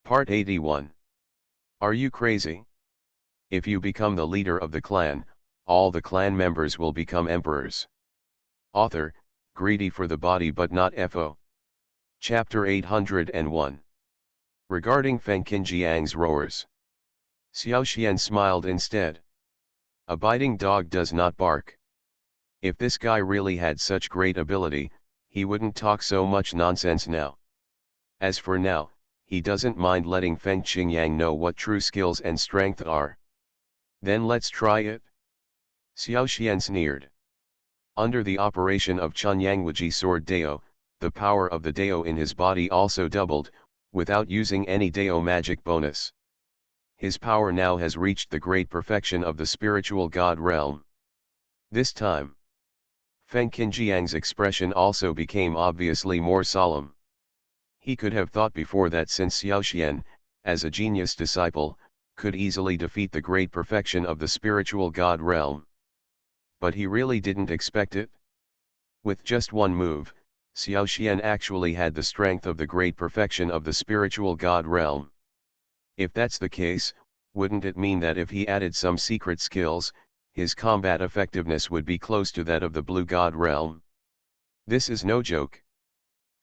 Part 81. Are you crazy? If you become the leader of the clan, all the clan members will become emperors. Author, greedy for the body but not FO. Chapter 801. Regarding Feng Qinjiang's roars. Xiao Xian smiled instead. A biting dog does not bark. If this guy really had such great ability, he wouldn't talk so much nonsense now. As for now, he doesn't mind letting Feng Qinjiang know what true skills and strength are. Then let's try it. Xiao Xian sneered. Under the operation of Chunyangwuji Sword Dao, the power of the Dao in his body also doubled, without using any Dao magic bonus. His power now has reached the great perfection of the spiritual god realm. This time, Feng Qinjiang's expression also became obviously more solemn. He could have thought before that since Xiao Xian, as a genius disciple, could easily defeat the great perfection of the spiritual god realm. But he really didn't expect it. With just one move, Xiao Xian actually had the strength of the great perfection of the spiritual god realm. If that's the case, wouldn't it mean that if he added some secret skills, his combat effectiveness would be close to that of the blue god realm? This is no joke.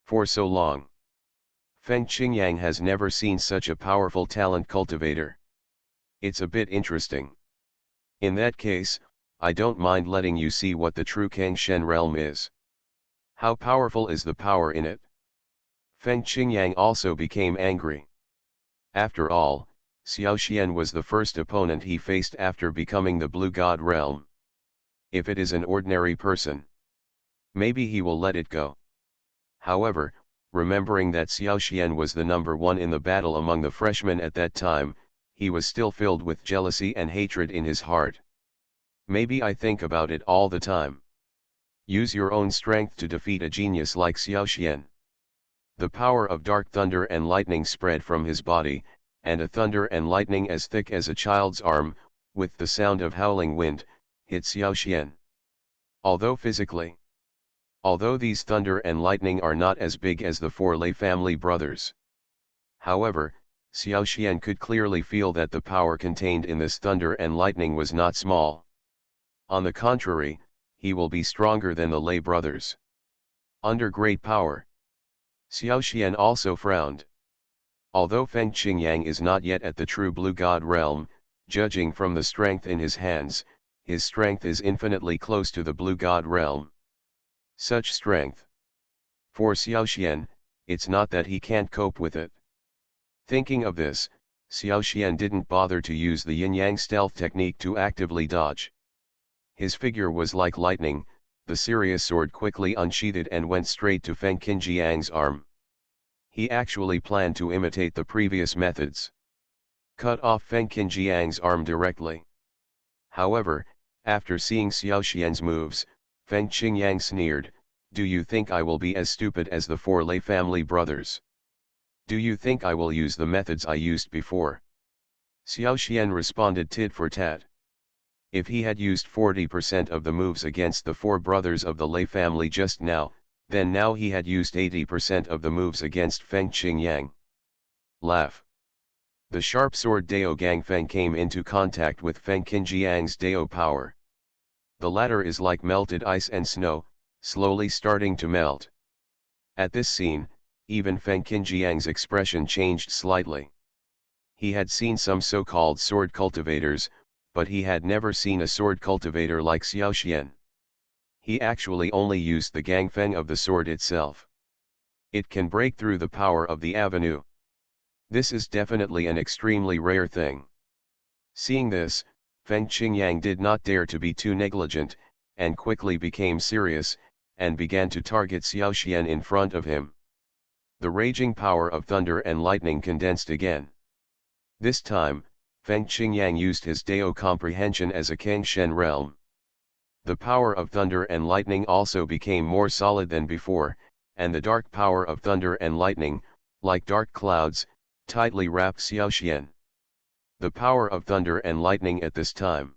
For so long, Feng Qinjiang has never seen such a powerful talent cultivator. It's a bit interesting. In that case, I don't mind letting you see what the true Kangshen realm is. How powerful is the power in it? Feng Qinjiang also became angry. After all, Xiao Xian was the first opponent he faced after becoming the blue god realm. If it is an ordinary person, maybe he will let it go. However, remembering that Xiao Xian was the number one in the battle among the freshmen at that time, he was still filled with jealousy and hatred in his heart. Maybe I think about it all the time. Use your own strength to defeat a genius like Xiao Xian. The power of dark thunder and lightning spread from his body, and a thunder and lightning as thick as a child's arm, with the sound of howling wind, hit Xiao Xian. Although these thunder and lightning are not as big as the four Lei family brothers. However, Xiao Xian could clearly feel that the power contained in this thunder and lightning was not small. On the contrary, he will be stronger than the Lei brothers. Under great power. Xiao Xian also frowned. Although Feng Qinjiang is not yet at the true blue god realm, judging from the strength in his hands, his strength is infinitely close to the blue god realm. Such strength. For Xiao Xian, it's not that he can't cope with it. Thinking of this, Xiao Xian didn't bother to use the yin-yang stealth technique to actively dodge. His figure was like lightning, the serious sword quickly unsheathed and went straight to Feng Qinjiang's arm. He actually planned to imitate the previous methods. Cut off Feng Qinjiang's arm directly. However, after seeing Xiao Xian's moves, Feng Qinjiang sneered, "Do you think I will be as stupid as the four Lei family brothers? Do you think I will use the methods I used before?" Xiao Xian responded tit for tat. If he had used 40% of the moves against the four brothers of the Lei family just now, then now he had used 80% of the moves against Feng Qinjiang. Laugh. The sharp sword Dao Gangfeng came into contact with Feng Qinjiang's Dao power. The latter is like melted ice and snow, slowly starting to melt. At this scene, even Feng Qinjiang's expression changed slightly. He had seen some so-called sword cultivators, but he had never seen a sword cultivator like Xiao Xian. He actually only used the gangfeng of the sword itself. It can break through the power of the avenue. This is definitely an extremely rare thing. Seeing this, Feng Qinjiang did not dare to be too negligent, and quickly became serious, and began to target Xiao Xian in front of him. The raging power of thunder and lightning condensed again. This time, Feng Qinjiang used his Dao comprehension as a Kangshen realm. The power of thunder and lightning also became more solid than before, and the dark power of thunder and lightning, like dark clouds, tightly wrapped Xiao Xian. The power of thunder and lightning at this time.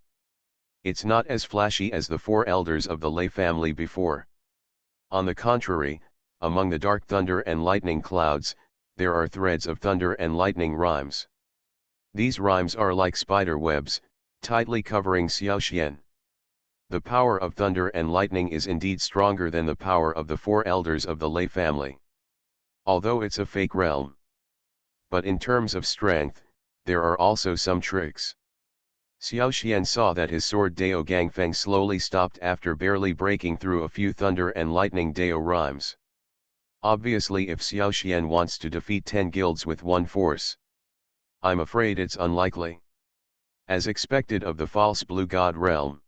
It's not as flashy as the four elders of the Lei family before. On the contrary, among the dark thunder and lightning clouds, there are threads of thunder and lightning rhymes. These rhymes are like spider webs, tightly covering Xiaoxian. The power of thunder and lightning is indeed stronger than the power of the four elders of the Lei family. Although it's a fake realm. But in terms of strength, there are also some tricks. Xiaoxian saw that his sword Dao Gangfeng slowly stopped after barely breaking through a few thunder and lightning Dao rhymes. Obviously, if Xiaoxian wants to defeat 10 guilds with one force, I'm afraid it's unlikely. As expected of the false Blue God realm.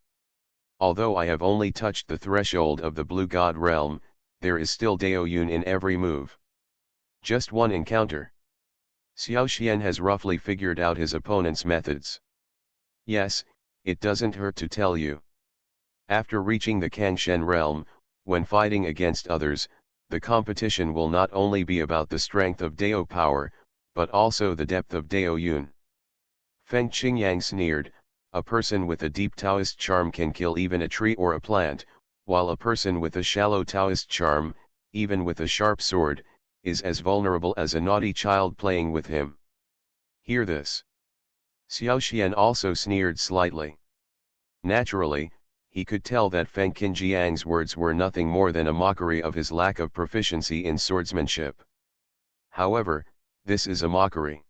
Although I have only touched the threshold of the Blue God realm, there is still Dao Yun in every move. Just one encounter. Xiaoxian has roughly figured out his opponent's methods. Yes, it doesn't hurt to tell you. After reaching the Kangshen realm, when fighting against others, the competition will not only be about the strength of Dao power, but also the depth of Dao Yun. Feng Qingyang sneered, a person with a deep Taoist charm can kill even a tree or a plant, while a person with a shallow Taoist charm, even with a sharp sword, is as vulnerable as a naughty child playing with him. Hear this. Xiaoxian also sneered slightly. Naturally, he could tell that Feng Qinjiang's words were nothing more than a mockery of his lack of proficiency in swordsmanship. However, this is a mockery.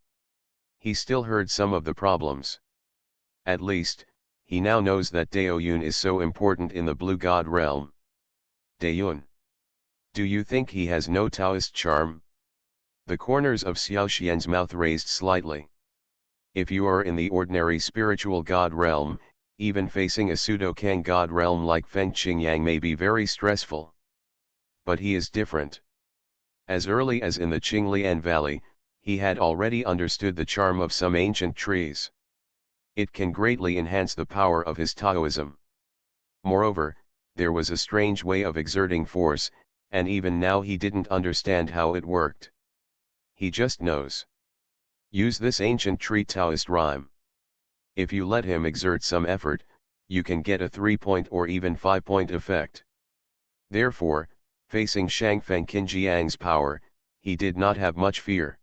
He still heard some of the problems. At least, he now knows that Dao Yun is so important in the Blue God realm. Dao Yun. Do you think he has no Taoist charm? The corners of Xiaoxian's mouth raised slightly. If you are in the ordinary spiritual God realm, even facing a pseudo-Kang God realm like Feng Qingyang may be very stressful. But he is different. As early as in the Qinglian Valley, he had already understood the charm of some ancient trees. It can greatly enhance the power of his Taoism. Moreover, there was a strange way of exerting force, and even now he didn't understand how it worked. He just knows. Use this ancient tree Taoist rhyme. If you let him exert some effort, you can get a 3-point or even 5-point effect. Therefore, facing Shangfeng Qinjiang's power, he did not have much fear.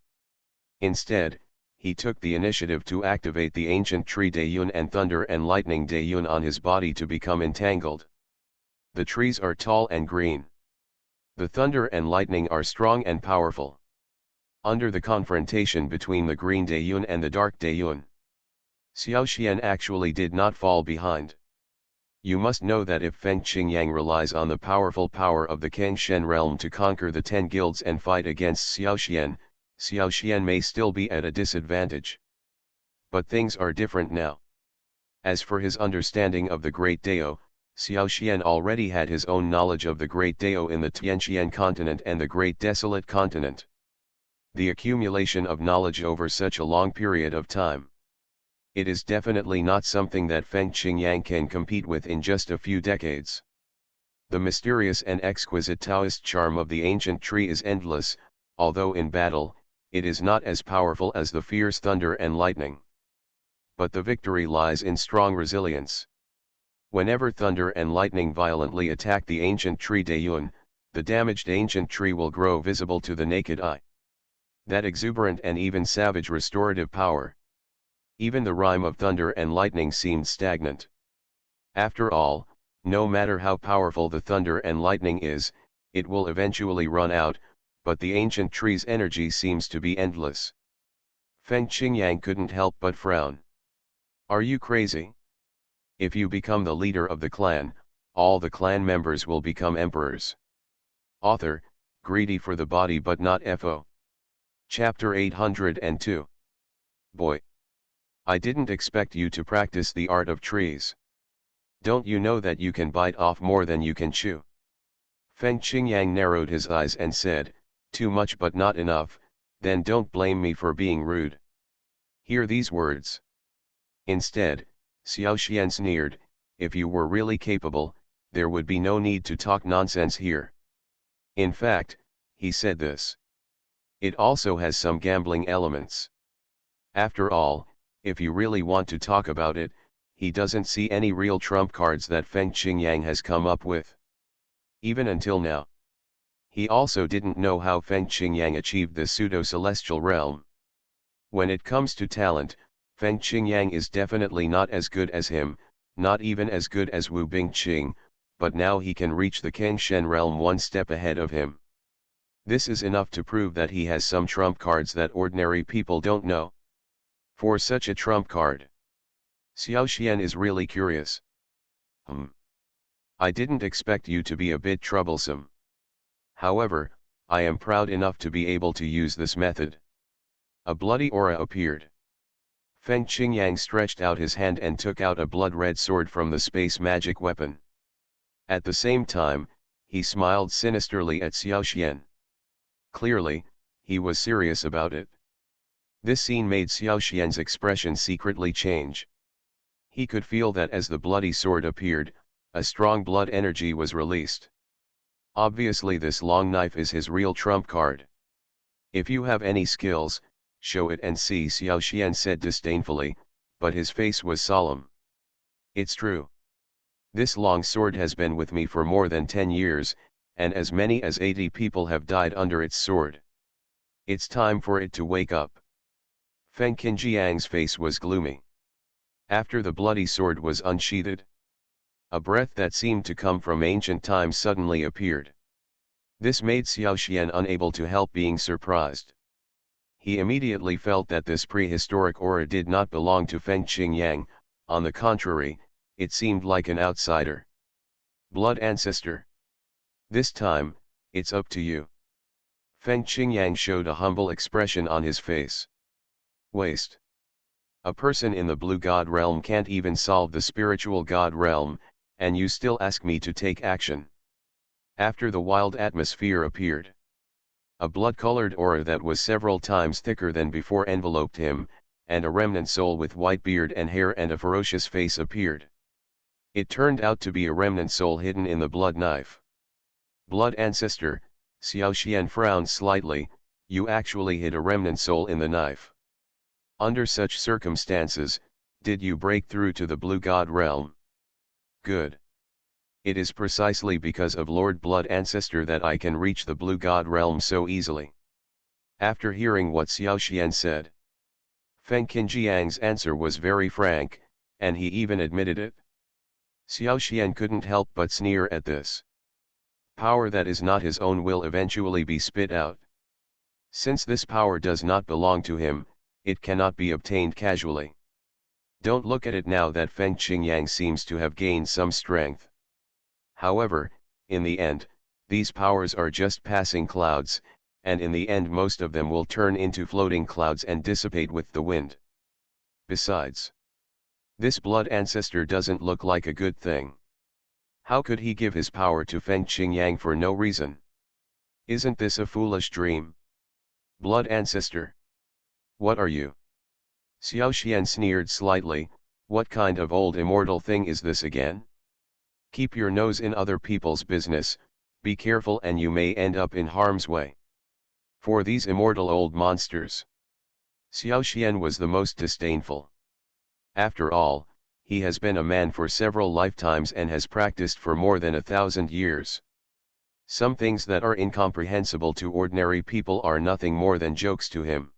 Instead, he took the initiative to activate the ancient tree Dayun and thunder and lightning Dayun on his body to become entangled. The trees are tall and green. The thunder and lightning are strong and powerful. Under the confrontation between the green Dayun and the dark Dayun, Xiaoxian actually did not fall behind. You must know that if Feng Qingyang relies on the powerful power of the Kangshen realm to conquer the 10 guilds and fight against Xiaoxian, Xiaoxian may still be at a disadvantage. But things are different now. As for his understanding of the Great Dao, Xiaoxian already had his own knowledge of the Great Dao in the Tianqian continent and the Great Desolate continent. The accumulation of knowledge over such a long period of time. It is definitely not something that Feng Qingyang can compete with in just a few decades. The mysterious and exquisite Taoist charm of the ancient tree is endless, although in battle, it is not as powerful as the fierce thunder and lightning. But the victory lies in strong resilience. Whenever thunder and lightning violently attack the ancient tree Dayun, the damaged ancient tree will grow visible to the naked eye. That exuberant and even savage restorative power. Even the rhyme of thunder and lightning seemed stagnant. After all, no matter how powerful the thunder and lightning is, it will eventually run out, but the ancient tree's energy seems to be endless. Feng Qingyang couldn't help but frown. Are you crazy? If you become the leader of the clan, all the clan members will become emperors. Author, greedy for the body but not FO. Chapter 802. Boy. I didn't expect you to practice the art of trees. Don't you know that you can bite off more than you can chew? Feng Qingyang narrowed his eyes and said, too much but not enough, then don't blame me for being rude. Hear these words. Instead, Xiaoxian sneered, if you were really capable, there would be no need to talk nonsense here. In fact, he said this. It also has some gambling elements. After all, if you really want to talk about it, he doesn't see any real trump cards that Feng Qingyang has come up with. Even until now. He also didn't know how Feng Qingyang achieved this pseudo-celestial realm. When it comes to talent, Feng Qingyang is definitely not as good as him, not even as good as Wu Bingqing, but now he can reach the Kengshen realm one step ahead of him. This is enough to prove that he has some trump cards that ordinary people don't know. For such a trump card, Xiao Xian is really curious. I didn't expect you to be a bit troublesome. However, I am proud enough to be able to use this method. A bloody aura appeared. Feng Qingyang stretched out his hand and took out a blood-red sword from the space magic weapon. At the same time, he smiled sinisterly at Xiao Xian. Clearly, he was serious about it. This scene made Xiao Xian's expression secretly change. He could feel that as the bloody sword appeared, a strong blood energy was released. Obviously this long knife is his real trump card. If you have any skills, show it and see, Xiao Xian said disdainfully, but his face was solemn. It's true. This long sword has been with me for more than 10 years, and as many as 80 people have died under its sword. It's time for it to wake up. Feng Qinjiang's face was gloomy. After the bloody sword was unsheathed, a breath that seemed to come from ancient times suddenly appeared. This made Xiao Xian unable to help being surprised. He immediately felt that this prehistoric aura did not belong to Feng Qingyang, on the contrary, it seemed like an outsider. Blood ancestor. This time, it's up to you. Feng Qingyang showed a humble expression on his face. Waste. A person in the blue god realm can't even solve the spiritual god realm, and you still ask me to take action. After the wild atmosphere appeared, a blood-colored aura that was several times thicker than before enveloped him, and a remnant soul with white beard and hair and a ferocious face appeared. It turned out to be a remnant soul hidden in the blood knife. Blood ancestor, Xiao Xian frowned slightly, you actually hid a remnant soul in the knife. Under such circumstances, did you break through to the blue god realm? Good. It is precisely because of Lord Blood Ancestor that I can reach the blue god realm so easily. After hearing what Xiao Xian said, Feng Qinjiang's answer was very frank, and he even admitted it. Xiao Xian couldn't help but sneer at this. Power that is not his own will eventually be spit out. Since this power does not belong to him, it cannot be obtained casually. Don't look at it now that Feng Qingyang seems to have gained some strength. However, in the end, these powers are just passing clouds, and in the end most of them will turn into floating clouds and dissipate with the wind. Besides, this blood ancestor doesn't look like a good thing. How could he give his power to Feng Qingyang for no reason? Isn't this a foolish dream? Blood ancestor. What are you? Xiao Xian sneered slightly, what kind of old immortal thing is this again? Keep your nose in other people's business, be careful and you may end up in harm's way. For these immortal old monsters, Xiao Xian was the most disdainful. After all, he has been a man for several lifetimes and has practiced for more than 1,000 years. Some things that are incomprehensible to ordinary people are nothing more than jokes to him.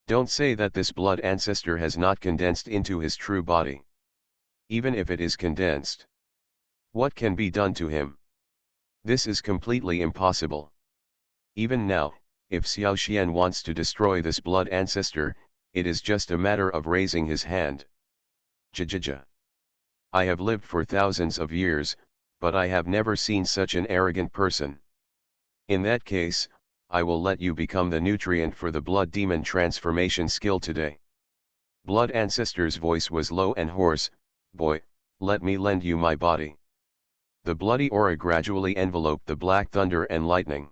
Don't say that this blood ancestor has not condensed into his true body. Even if it is condensed, what can be done to him? This is completely impossible. Even now, if Xiao Xian wants to destroy this blood ancestor, it is just a matter of raising his hand. Jajaja. I have lived for thousands of years, but I have never seen such an arrogant person. In that case, I will let you become the nutrient for the blood demon transformation skill today. Blood ancestor's voice was low and hoarse, boy, let me lend you my body. The bloody aura gradually enveloped the black thunder and lightning.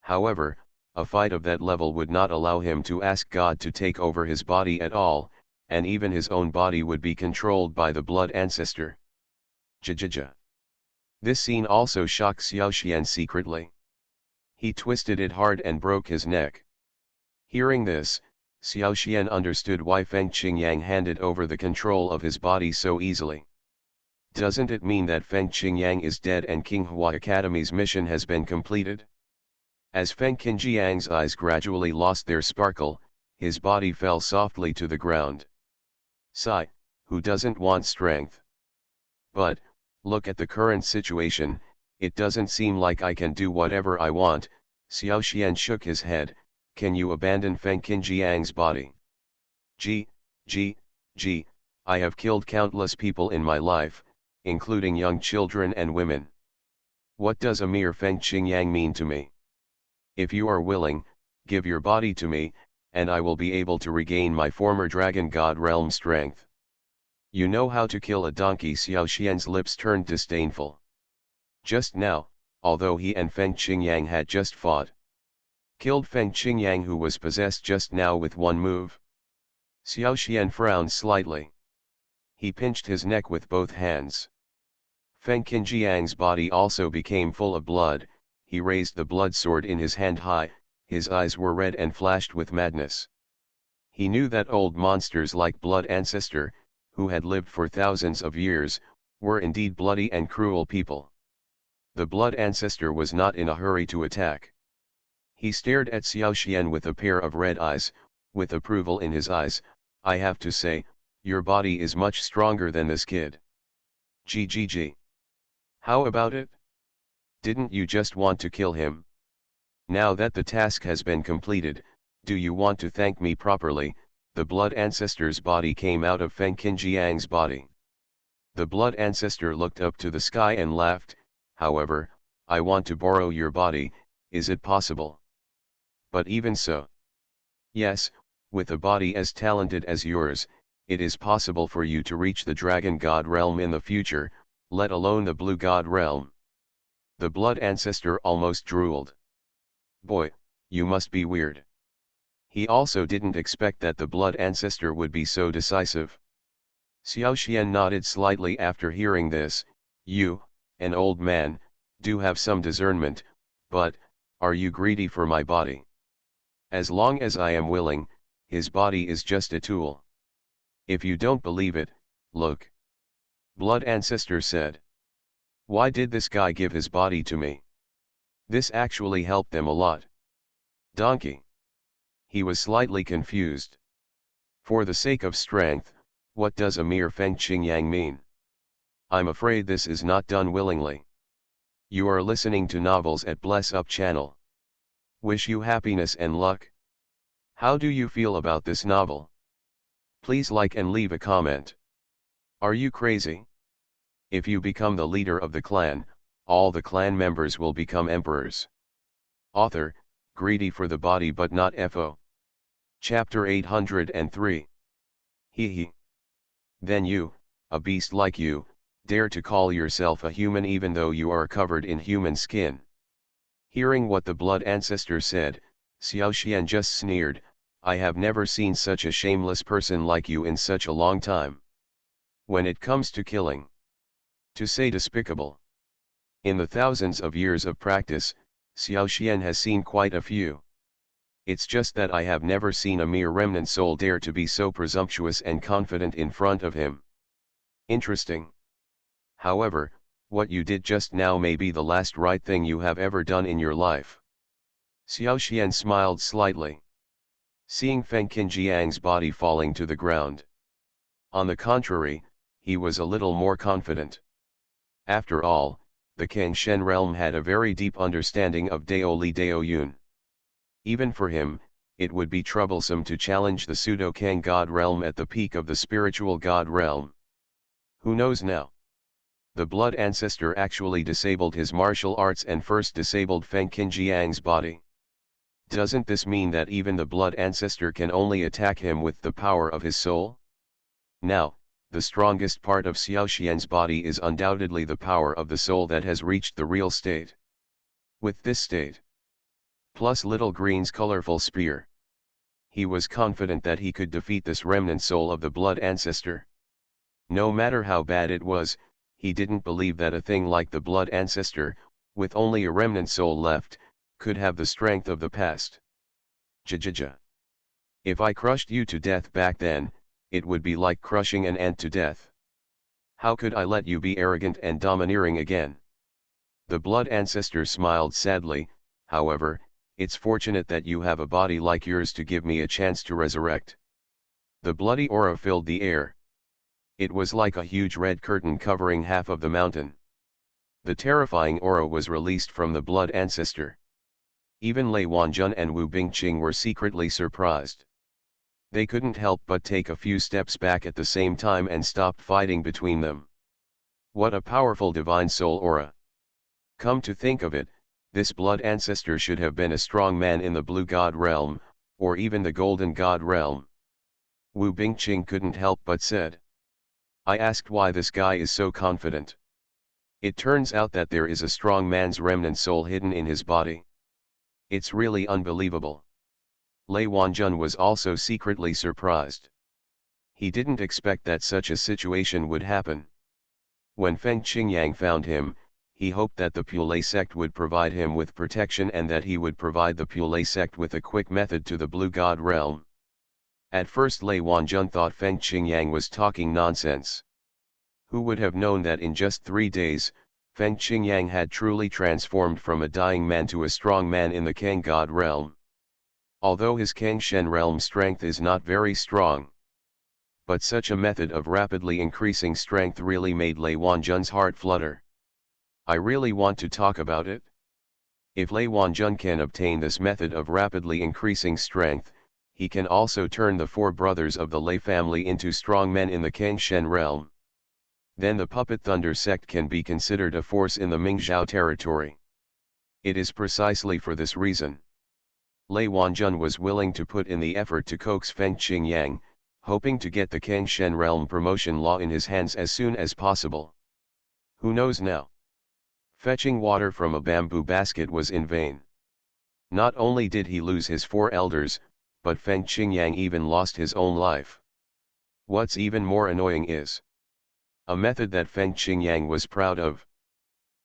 However, a fight of that level would not allow him to ask God to take over his body at all, and even his own body would be controlled by the blood ancestor. Jajaja. This scene also shocked Xiao Xian secretly. He twisted it hard and broke his neck. Hearing this, Xiao Xian understood why Feng Qingyang handed over the control of his body so easily. Doesn't it mean that Feng Qingyang is dead and Qinghua Academy's mission has been completed? As Feng Qinjiang's eyes gradually lost their sparkle, his body fell softly to the ground. Sigh, who doesn't want strength? But, look at the current situation, it doesn't seem like I can do whatever I want. Xiao Xian shook his head. Can you abandon Feng Qinjiang's body? Gee, gee, gee, I have killed countless people in my life, including young children and women. What does a mere Feng Qingyang mean to me? If you are willing, give your body to me, and I will be able to regain my former dragon god realm strength. You know how to kill a donkey. Xiao Xian's lips turned disdainful. Just now, although he and Feng Qingyang had just fought, killed Feng Qingyang who was possessed just now with one move. Xiao Xian frowned slightly. He pinched his neck with both hands. Feng Qinjiang's body also became full of blood. He raised the blood sword in his hand high, his eyes were red and flashed with madness. He knew that old monsters like Blood Ancestor, who had lived for thousands of years, were indeed bloody and cruel people. The Blood Ancestor was not in a hurry to attack. He stared at Xiao Xian with a pair of red eyes, with approval in his eyes. I have to say, your body is much stronger than this kid. GGG. How about it? Didn't you just want to kill him? Now that the task has been completed, do you want to thank me properly? The Blood Ancestor's body came out of Feng Qinjiang's body. The Blood Ancestor looked up to the sky and laughed. However, I want to borrow your body, is it possible? But even so. Yes, with a body as talented as yours, it is possible for you to reach the Dragon God realm in the future, let alone the Blue God realm. The Blood Ancestor almost drooled. Boy, you must be weird. He also didn't expect that the Blood Ancestor would be so decisive. Xiao Xian nodded slightly after hearing this. You, an old man, do have some discernment, but, are you greedy for my body? As long as I am willing, his body is just a tool. If you don't believe it, look. Blood Ancestor said. Why did this guy give his body to me? This actually helped them a lot. Donkey. He was slightly confused. For the sake of strength, what does a mere Feng Qingyang mean? I'm afraid this is not done willingly. You are listening to Novels at Bless Up channel. Wish you happiness and luck. How do you feel about this novel? Please like and leave a comment. Are you crazy? If you become the leader of the clan, all the clan members will become emperors. Author, greedy for the body but not FO. Chapter 803. Hee. Then you, a beast like you, dare to call yourself a human even though you are covered in human skin. Hearing what the Blood Ancestor said, Xiao Xian just sneered. I have never seen such a shameless person like you in such a long time. When it comes to killing, to say despicable. In the thousands of years of practice, Xiao Xian has seen quite a few. It's just that I have never seen a mere remnant soul dare to be so presumptuous and confident in front of him. Interesting. However, what you did just now may be the last right thing you have ever done in your life. Xiao Xian smiled slightly, seeing Feng Qinjiang's body falling to the ground. On the contrary, he was a little more confident. After all, the Kangshen realm had a very deep understanding of Dao Li Dao Yun. Even for him, it would be troublesome to challenge the pseudo-Kang god realm at the peak of the spiritual god realm. Who knows now? The Blood Ancestor actually disabled his martial arts and first disabled Feng Qinjiang's body. Doesn't this mean that even the Blood Ancestor can only attack him with the power of his soul? Now, the strongest part of Xiao Xian's body is undoubtedly the power of the soul that has reached the real state. With this state, plus Little Green's colorful spear, he was confident that he could defeat this remnant soul of the Blood Ancestor. No matter how bad it was, he didn't believe that a thing like the Blood Ancestor, with only a remnant soul left, could have the strength of the past. Jajaja. If I crushed you to death back then, it would be like crushing an ant to death. How could I let you be arrogant and domineering again? The Blood Ancestor smiled sadly. However, It's fortunate that you have a body like yours to give me a chance to resurrect. The bloody aura filled the air. It was like a huge red curtain covering half of the mountain. The terrifying aura was released from the blood ancestor. Even Lei Wanjun and Wu Bingqing were secretly surprised. They couldn't help but take a few steps back at the same time and stopped fighting between them. What a powerful divine soul aura. Come to think of it, this blood ancestor should have been a strong man in the blue god realm, or even the golden god realm. Wu Bingqing couldn't help but said. I asked why this guy is so confident. It turns out that there is a strong man's remnant soul hidden in his body. It's really unbelievable. Lei Wanjun was also secretly surprised. He didn't expect that such a situation would happen. When Feng Qingyang found him, he hoped that the Pulei sect would provide him with protection and that he would provide the Pulei sect with a quick method to the blue god realm. At first Lei Wanjun thought Feng Qingyang was talking nonsense. Who would have known that in just 3 days, Feng Qingyang had truly transformed from a dying man to a strong man in the Kang god realm. Although his Kang Shen realm strength is not very strong. But such a method of rapidly increasing strength really made Lei Wanjun's heart flutter. I really want to talk about it. If Lei Wanjun can obtain this method of rapidly increasing strength, he can also turn the 4 brothers of the Lei family into strong men in the Kang Shen realm. Then the Puppet Thunder sect can be considered a force in the Mingzhou territory. It is precisely for this reason Lei Wanjun was willing to put in the effort to coax Feng Qingyang, hoping to get the Kang Shen realm promotion law in his hands as soon as possible. Who knows now? Fetching water from a bamboo basket was in vain. Not only did he lose his 4 elders, but Feng Qingyang even lost his own life. What's even more annoying is a method that Feng Qingyang was proud of.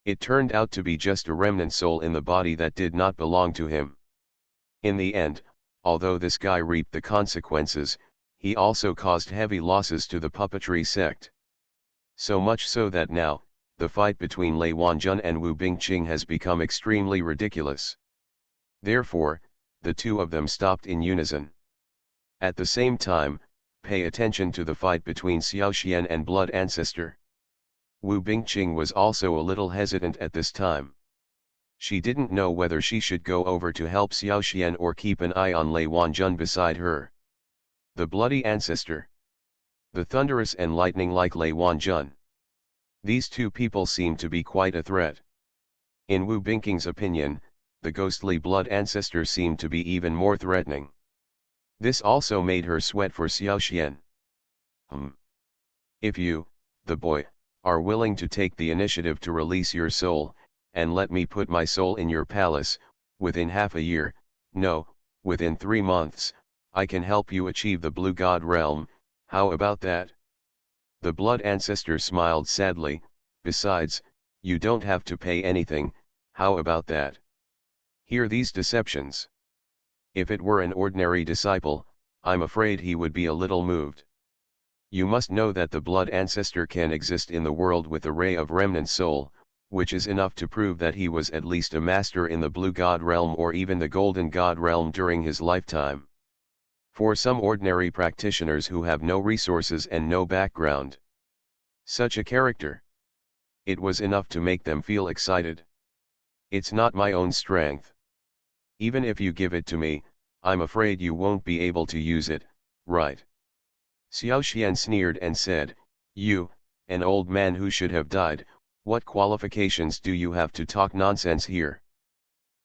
It turned out to be just a remnant soul in the body that did not belong to him. In the end, although this guy reaped the consequences, he also caused heavy losses to the puppetry sect. So much so that now, the fight between Lei Wanjun and Wu Bingqing has become extremely ridiculous. Therefore, the 2 of them stopped in unison. At the same time, pay attention to the fight between Xiaoxian and Blood Ancestor. Wu Bingqing was also a little hesitant at this time. She didn't know whether she should go over to help Xiaoxian or keep an eye on Lei Wanjun beside her. The bloody ancestor. The thunderous and lightning-like Lei Wanjun. These 2 people seemed to be quite a threat. In Wu Bingqing's opinion, the ghostly blood ancestor seemed to be even more threatening. This also made her sweat for Xiaoxian. If you, the boy, are willing to take the initiative to release your soul, and let me put my soul in your palace, within half a year, no, within 3 months, I can help you achieve the blue god realm, how about that? The blood ancestor smiled sadly, besides, you don't have to pay anything, how about that? Hear these deceptions. If it were an ordinary disciple, I'm afraid he would be a little moved. You must know that the blood ancestor can exist in the world with a ray of remnant soul, which is enough to prove that he was at least a master in the blue god realm or even the golden god realm during his lifetime. For some ordinary practitioners who have no resources and no background, such a character, it was enough to make them feel excited. It's not my own strength. Even if you give it to me, I'm afraid you won't be able to use it, right? Xiaoxian sneered and said, you, an old man who should have died, what qualifications do you have to talk nonsense here?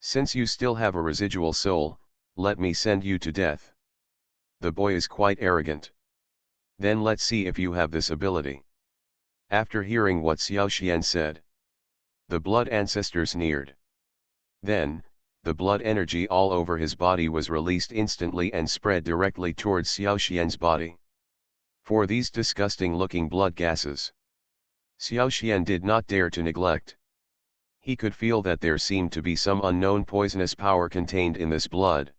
Since you still have a residual soul, let me send you to death. The boy is quite arrogant. Then let's see if you have this ability. After hearing what Xiaoxian said, the blood ancestor sneered. Then, the blood energy all over his body was released instantly and spread directly towards Xiaoxian's body. For these disgusting-looking blood gases, Xiaoxian did not dare to neglect. He could feel that there seemed to be some unknown poisonous power contained in this blood.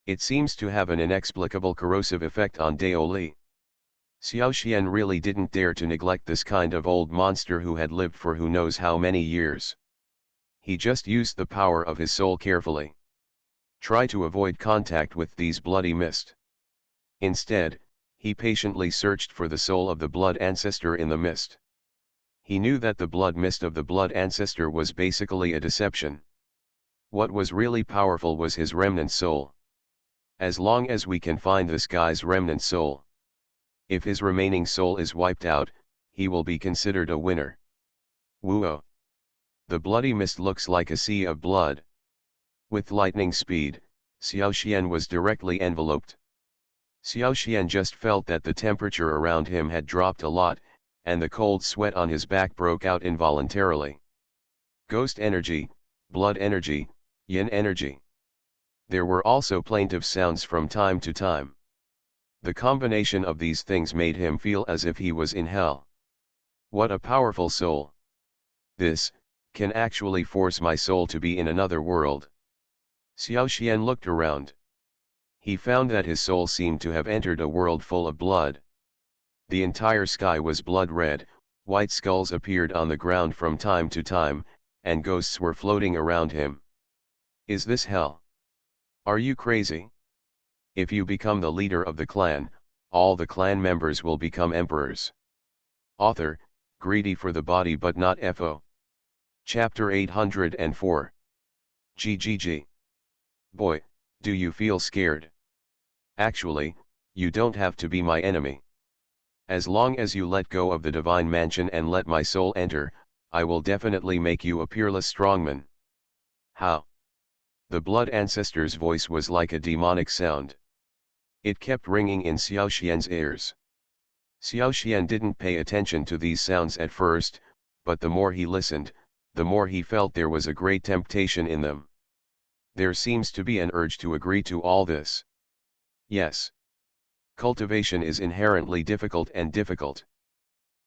It seems to have an inexplicable corrosive effect on Daoli. Xiaoxian really didn't dare to neglect this kind of old monster who had lived for who knows how many years. He just used the power of his soul carefully. try to avoid contact with these bloody mist. Instead, he patiently searched for the soul of the blood ancestor in the mist. He knew that the blood mist of the blood ancestor was basically a deception. What was really powerful was his remnant soul. As long as we can find this guy's remnant soul. If his remaining soul is wiped out, he will be considered a winner. Whoa! The bloody mist looks like a sea of blood. With lightning speed, Xiao Xian was directly enveloped. Xiao Xian just felt that the temperature around him had dropped a lot, and the cold sweat on his back broke out involuntarily. Ghost energy, blood energy, yin energy. There were also plaintive sounds from time to time. The combination of these things made him feel as if he was in hell. What a powerful soul! This can actually force my soul to be in another world. Xiao Xian looked around. He found that his soul seemed to have entered a world full of blood. The entire sky was blood red, white skulls appeared on the ground from time to time, and ghosts were floating around him. Is this hell? Are you crazy? If you become the leader of the clan, all the clan members will become emperors. Author, greedy for the body but not FO. Chapter 804. GGG. Boy, do you feel scared? Actually, you don't have to be my enemy. As long as you let go of the divine mansion and let my soul enter, I will definitely make you a peerless strongman. How? The blood ancestor's voice was like a demonic sound. It kept ringing in Xiao Xian's ears. Xiao Xian didn't pay attention to these sounds at first, but the more he listened, the more he felt there was a great temptation in them. There seems to be an urge to agree to all this. Yes. Cultivation is inherently difficult and difficult.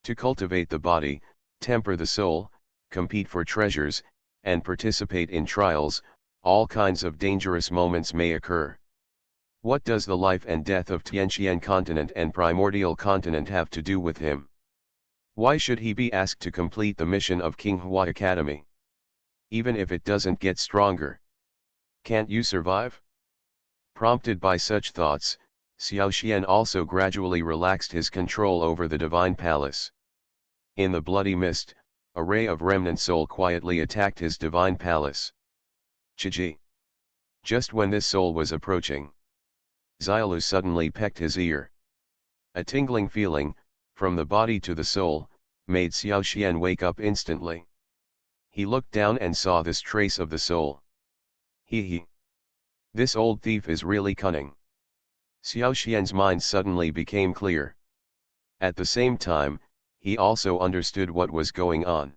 To cultivate the body, temper the soul, compete for treasures, and participate in trials, all kinds of dangerous moments may occur. What does the life and death of Tianxian continent and primordial continent have to do with him? Why should he be asked to complete the mission of King Hua Academy? Even if it doesn't get stronger. Can't you survive? Prompted by such thoughts, Xiao Xian also gradually relaxed his control over the divine palace. In the bloody mist, a ray of remnant soul quietly attacked his divine palace. Chiji. Just when this soul was approaching, Xiaolu suddenly pecked his ear. A tingling feeling, from the body to the soul, made Xiao Xian wake up instantly. He looked down and saw this trace of the soul. He. This old thief is really cunning. Xiao Xian's mind suddenly became clear. At the same time, he also understood what was going on.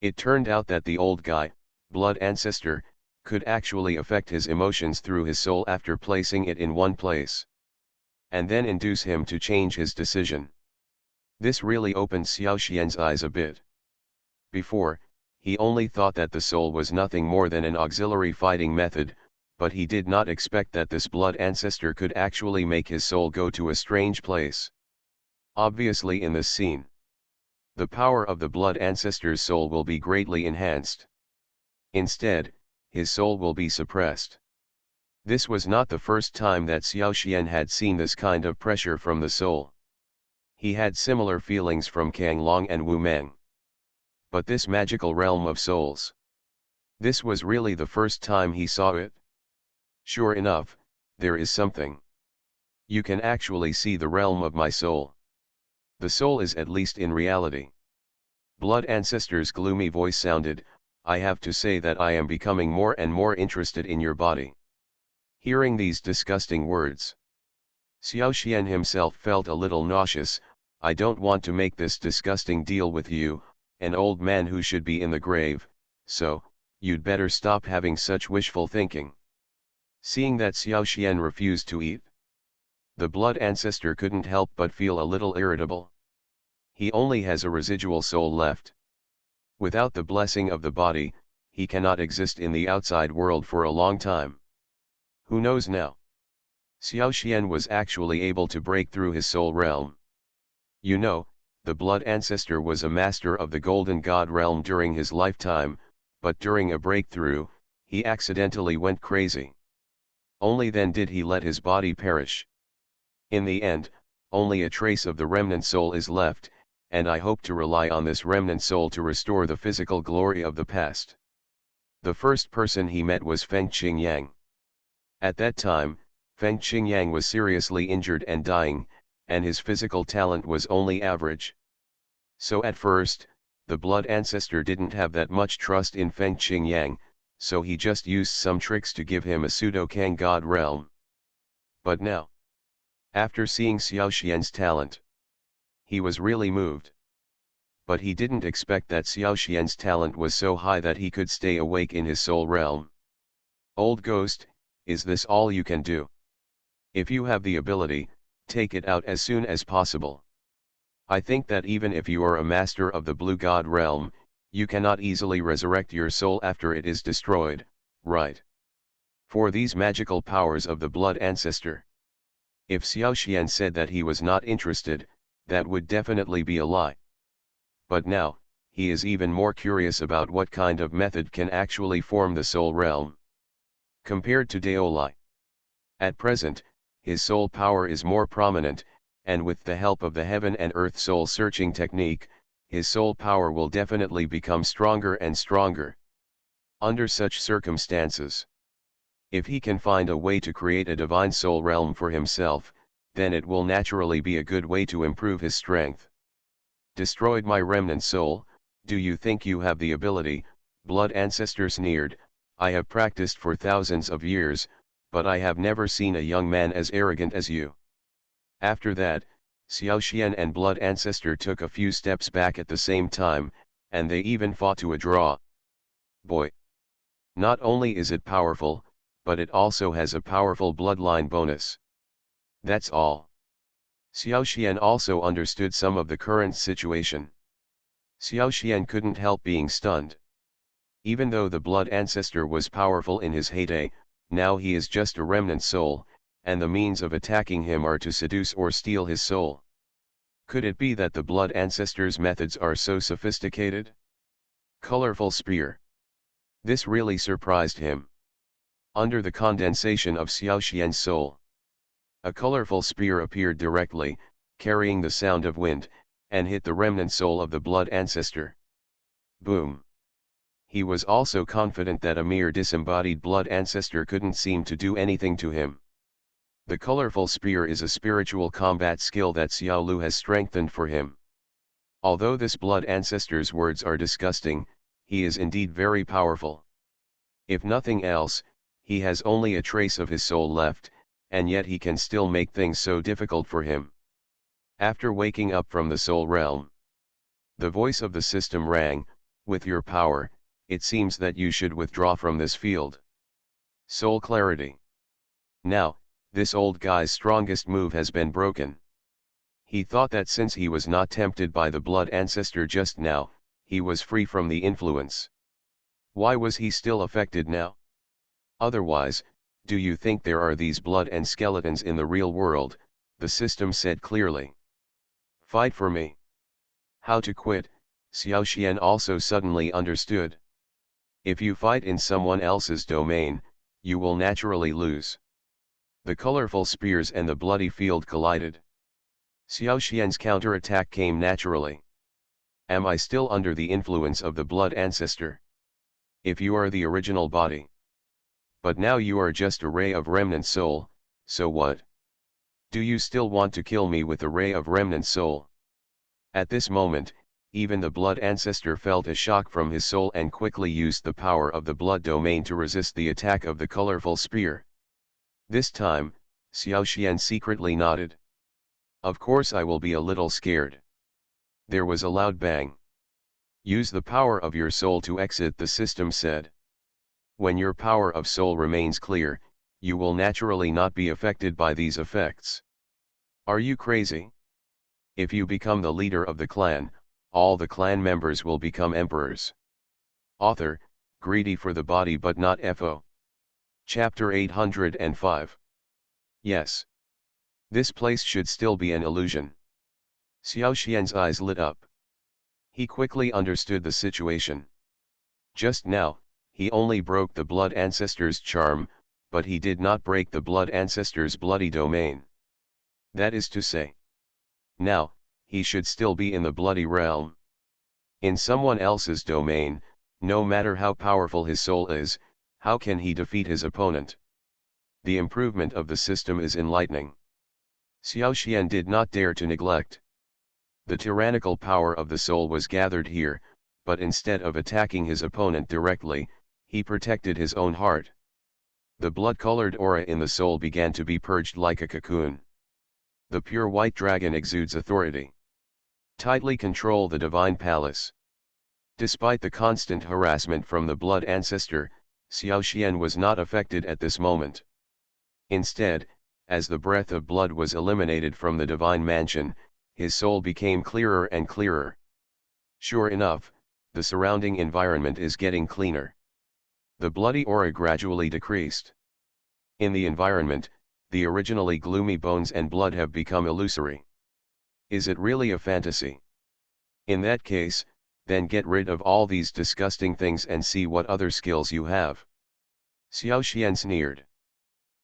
It turned out that the old guy, blood ancestor, could actually affect his emotions through his soul after placing it in one place, and then induce him to change his decision. This really opened Xiao Xian's eyes a bit. Before, he only thought that the soul was nothing more than an auxiliary fighting method, but he did not expect that this blood ancestor could actually make his soul go to a strange place. Obviously in this scene, the power of the blood ancestor's soul will be greatly enhanced. Instead, his soul will be suppressed. This was not the first time that Xiao Xian had seen this kind of pressure from the soul. He had similar feelings from Kang Long and Wu Meng. But this magical realm of souls. This was really the first time he saw it. Sure enough, there is something. You can actually see the realm of my soul. The soul is at least in reality. Blood ancestor's gloomy voice sounded, I have to say that I am becoming more and more interested in your body. Hearing these disgusting words, Xiao Xian himself felt a little nauseous. I don't want to make this disgusting deal with you, an old man who should be in the grave, so, you'd better stop having such wishful thinking. Seeing that Xiao Xian refused to eat, the blood ancestor couldn't help but feel a little irritable. He only has a residual soul left. Without the blessing of the body, he cannot exist in the outside world for a long time. Who knows now? Xiao Xian was actually able to break through his soul realm. You know, the blood ancestor was a master of the golden god realm during his lifetime, but during a breakthrough, he accidentally went crazy. Only then did he let his body perish. In the end, only a trace of the remnant soul is left, and I hope to rely on this remnant soul to restore the physical glory of the past. The first person he met was Feng Qingyang. At that time, Feng Qingyang was seriously injured and dying, and his physical talent was only average. So at first, the blood ancestor didn't have that much trust in Feng Qingyang, so he just used some tricks to give him a pseudo-Kang god realm. But now, after seeing Xiao Xian's talent, he was really moved. But he didn't expect that Xiao Xian's talent was so high that he could stay awake in his soul realm. Old ghost, is this all you can do? If you have the ability, take it out as soon as possible. I think that even if you are a master of the blue god realm, you cannot easily resurrect your soul after it is destroyed, right? For these magical powers of the blood ancestor. If Xiao Xian said that he was not interested, that would definitely be a lie. But now, he is even more curious about what kind of method can actually form the soul realm. Compared to Daolai. At present, his soul power is more prominent, and with the help of the heaven and earth soul searching technique, his soul power will definitely become stronger and stronger. Under such circumstances, if he can find a way to create a divine soul realm for himself, then it will naturally be a good way to improve his strength. Destroyed my remnant soul, do you think you have the ability? Blood ancestor sneered, I have practiced for thousands of years, but I have never seen a young man as arrogant as you. After that, Xiao Xian and blood ancestor took a few steps back at the same time, and they even fought to a draw. Boy! Not only is it powerful, but it also has a powerful bloodline bonus. That's all. Xiao Xian also understood some of the current situation. Xiao Xian couldn't help being stunned. Even though the blood ancestor was powerful in his heyday, now he is just a remnant soul, and the means of attacking him are to seduce or steal his soul. Could it be that the blood ancestor's methods are so sophisticated? Colorful spear. This really surprised him. Under the condensation of Xiao Xian's soul, a colorful spear appeared directly, carrying the sound of wind, and hit the remnant soul of the blood ancestor. Boom! He was also confident that a mere disembodied blood ancestor couldn't seem to do anything to him. The colorful spear is a spiritual combat skill that Xiao Lu has strengthened for him. Although this blood ancestor's words are disgusting, he is indeed very powerful. If nothing else, he has only a trace of his soul left, and yet he can still make things so difficult for him. After waking up from the soul realm, the voice of the system rang, with your power, it seems that you should withdraw from this field. Soul clarity. Now, this old guy's strongest move has been broken. He thought that since he was not tempted by the blood ancestor just now, he was free from the influence. Why was he still affected now? Otherwise, do you think there are these blood and skeletons in the real world? The system said clearly. Fight for me. How to quit? Xiao Xian also suddenly understood. If you fight in someone else's domain, you will naturally lose. The colorful spears and the bloody field collided. Xiao Xian's counterattack came naturally. Am I still under the influence of the blood ancestor? If you are the original body. But now you are just a ray of remnant soul, so what? Do you still want to kill me with a ray of remnant soul? At this moment, even the blood ancestor felt a shock from his soul and quickly used the power of the blood domain to resist the attack of the colorful spear. This time, Xiao Xian secretly nodded. Of course I will be a little scared. There was a loud bang. Use the power of your soul to exit, the system said. When your power of soul remains clear, you will naturally not be affected by these effects. Are you crazy? If you become the leader of the clan, all the clan members will become emperors. Author, greedy for the body but not FO. Chapter 805. Yes. This place should still be an illusion. Xiao Xian's eyes lit up. He quickly understood the situation. Just now, he only broke the blood ancestor's charm, but he did not break the blood ancestor's bloody domain. That is to say, now, he should still be in the bloody realm. In someone else's domain, no matter how powerful his soul is, how can he defeat his opponent? The improvement of the system is enlightening. Xiao Xian did not dare to neglect. The tyrannical power of the soul was gathered here, but instead of attacking his opponent directly, he protected his own heart. The blood-colored aura in the soul began to be purged like a cocoon. The pure white dragon exudes authority. Tightly control the divine palace. Despite the constant harassment from the blood ancestor, Xiao Xian was not affected at this moment. Instead, as the breath of blood was eliminated from the divine mansion, his soul became clearer and clearer. Sure enough, the surrounding environment is getting cleaner. The bloody aura gradually decreased. In the environment, the originally gloomy bones and blood have become illusory. Is it really a fantasy? In that case, then get rid of all these disgusting things and see what other skills you have. Xiao Xian sneered.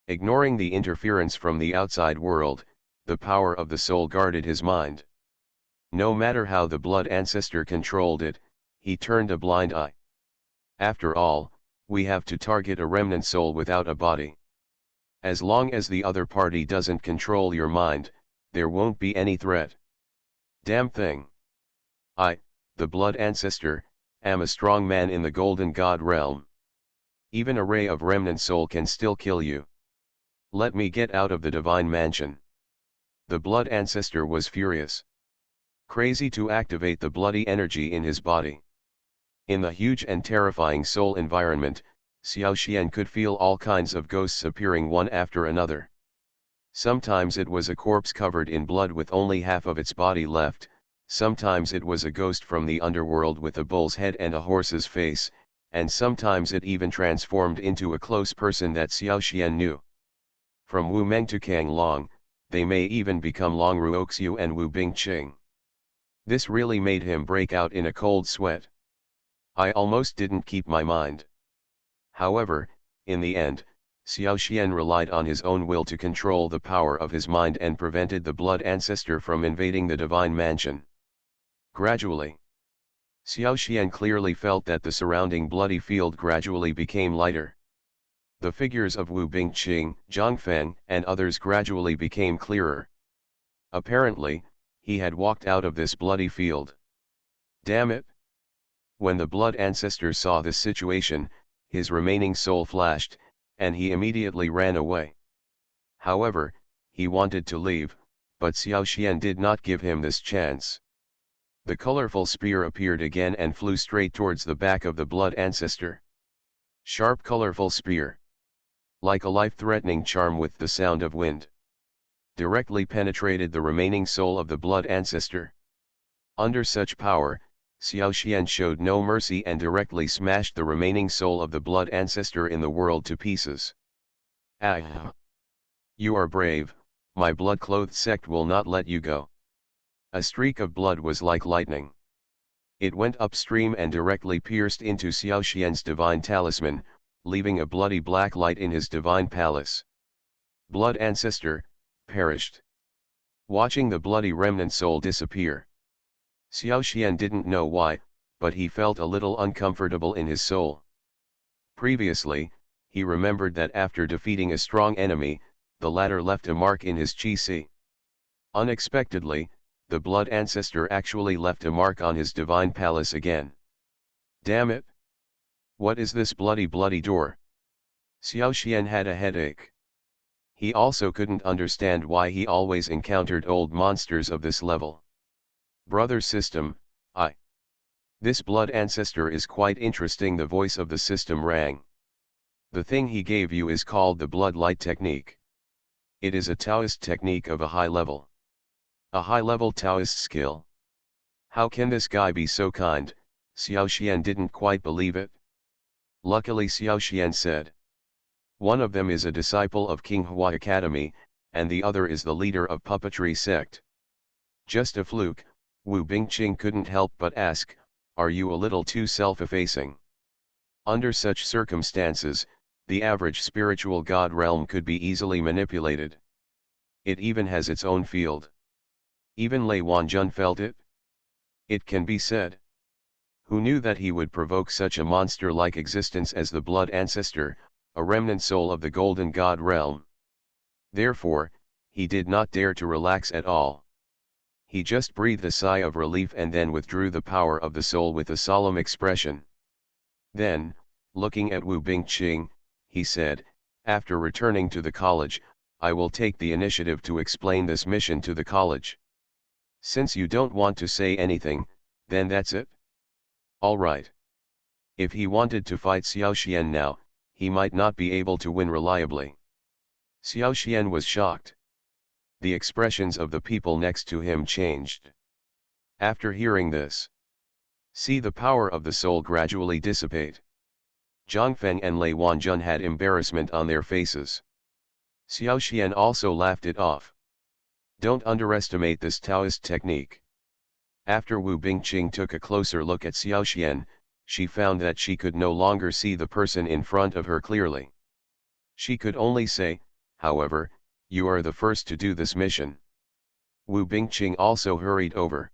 Ignoring the interference from the outside world, the power of the soul guarded his mind. No matter how the blood ancestor controlled it, he turned a blind eye. After all, we have to target a remnant soul without a body. As long as the other party doesn't control your mind, there won't be any threat. Damn thing. I, the blood ancestor, am a strong man in the golden god realm. Even a ray of remnant soul can still kill you. Let me get out of the divine mansion. The blood ancestor was furious. Crazy to activate the bloody energy in his body. In the huge and terrifying soul environment, Xiao Xian could feel all kinds of ghosts appearing one after another. Sometimes it was a corpse covered in blood with only half of its body left, sometimes it was a ghost from the underworld with a bull's head and a horse's face, and sometimes it even transformed into a close person that Xiao Xian knew. From Wu Meng to Kang Long, they may even become Long Ruoxiu and Wu Bingqing. This really made him break out in a cold sweat. I almost didn't keep my mind. However, in the end, Xiao Xian relied on his own will to control the power of his mind and prevented the blood ancestor from invading the divine mansion. Gradually, Xiao Xian clearly felt that the surrounding bloody field gradually became lighter. The figures of Wu Bingqing, Zhang Feng, and others gradually became clearer. Apparently, he had walked out of this bloody field. Damn it! When the blood ancestor saw this situation, his remaining soul flashed, and he immediately ran away. However, he wanted to leave, but Xiao Xian did not give him this chance. The colorful spear appeared again and flew straight towards the back of the blood ancestor. Sharp colorful spear. Like a life-threatening charm with the sound of wind. Directly penetrated the remaining soul of the blood ancestor. Under such power, Xiao Xian showed no mercy and directly smashed the remaining soul of the blood ancestor in the world to pieces. Ah! You are brave, my blood-clothed sect will not let you go. A streak of blood was like lightning. It went upstream and directly pierced into Xiao Xian's divine talisman, leaving a bloody black light in his divine palace. Blood ancestor, perished. Watching the bloody remnant soul disappear. Xiao Xian didn't know why, but he felt a little uncomfortable in his soul. Previously, he remembered that after defeating a strong enemy, the latter left a mark in his qi. Unexpectedly, the blood ancestor actually left a mark on his divine palace again. Damn it! What is this bloody door? Xiao Xian had a headache. He also couldn't understand why he always encountered old monsters of this level. Brother system, This blood ancestor is quite interesting, the voice of the system rang. The thing he gave you is called the blood light technique. It is a Taoist technique of a high level. A high-level Taoist skill. How can this guy be so kind? Xiao Xian didn't quite believe it. Luckily Xiao Xian said. One of them is a disciple of King Hua Academy, and the other is the leader of puppetry sect. Just a fluke, Wu Bingqing couldn't help but ask, are you a little too self-effacing? Under such circumstances, The average spiritual god realm could be easily manipulated. It even has its own field. Even Lei Wanjun felt it. It can be said. Who knew that he would provoke such a monster-like existence as the blood ancestor, a remnant soul of the golden god realm? Therefore, he did not dare to relax at all. He just breathed a sigh of relief and then withdrew the power of the soul with a solemn expression. Then, looking at Wu Bingqing, he said, "After returning to the college, I will take the initiative to explain this mission to the college. Since you don't want to say anything, then that's it? All right." If he wanted to fight Xiao Xian now, he might not be able to win reliably. Xiao Xian was shocked. The expressions of the people next to him changed. After hearing this, see the power of the soul gradually dissipate. Zhang Feng and Lei Wanjun had embarrassment on their faces. Xiao Xian also laughed it off. Don't underestimate this Taoist technique. After Wu Bingqing took a closer look at Xiao Xian, she found that she could no longer see the person in front of her clearly. She could only say, however, "You are the first to do this mission." Wu Bingqing also hurried over.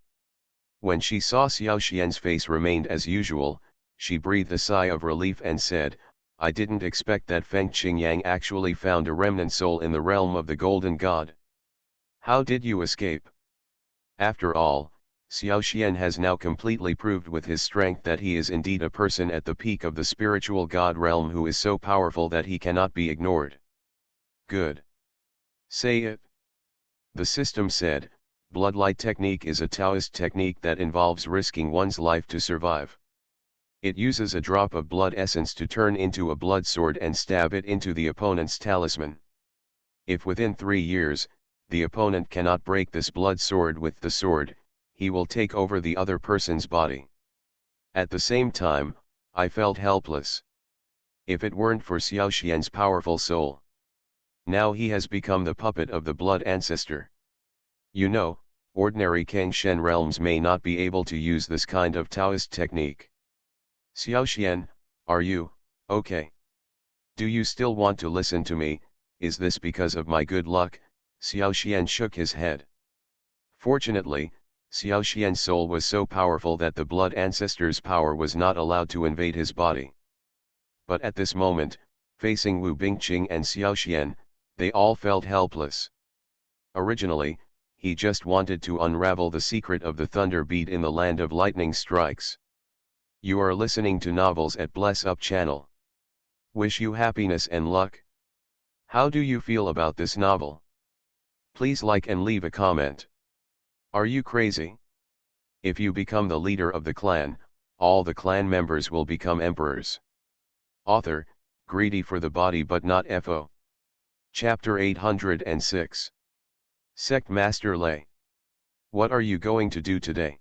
When she saw Xiao Xian's face remained as usual, she breathed a sigh of relief and said, "I didn't expect that Feng Qingyang actually found a remnant soul in the realm of the Golden God. How did you escape?" After all, Xiao Xian has now completely proved with his strength that he is indeed a person at the peak of the spiritual God realm who is so powerful that he cannot be ignored. Good. Say it. The system said, Bloodlight technique is a Taoist technique that involves risking one's life to survive. It uses a drop of blood essence to turn into a blood sword and stab it into the opponent's talisman. If within 3 years, the opponent cannot break this blood sword with the sword, he will take over the other person's body. At the same time, I felt helpless. If it weren't for Xiao Xian's powerful soul. Now he has become the puppet of the blood ancestor. You know, ordinary Kangshen realms may not be able to use this kind of Taoist technique. Xiao Xian, are you okay? Do you still want to listen to me? Is this because of my good luck? Xiao Xian shook his head. Fortunately, Xiao Xian's soul was so powerful that the blood ancestor's power was not allowed to invade his body. But at this moment, facing Wu Bingqing and Xiao Xian, they all felt helpless. Originally, he just wanted to unravel the secret of the thunder beat in the land of lightning strikes. You are listening to Novels at Bless Up channel. Wish you happiness and luck. How do you feel about this novel? Please like and leave a comment. Are you crazy? If you become the leader of the clan, all the clan members will become emperors. Author, greedy for the body but not FO. Chapter 806. Sect Master Lei. What are you going to do today?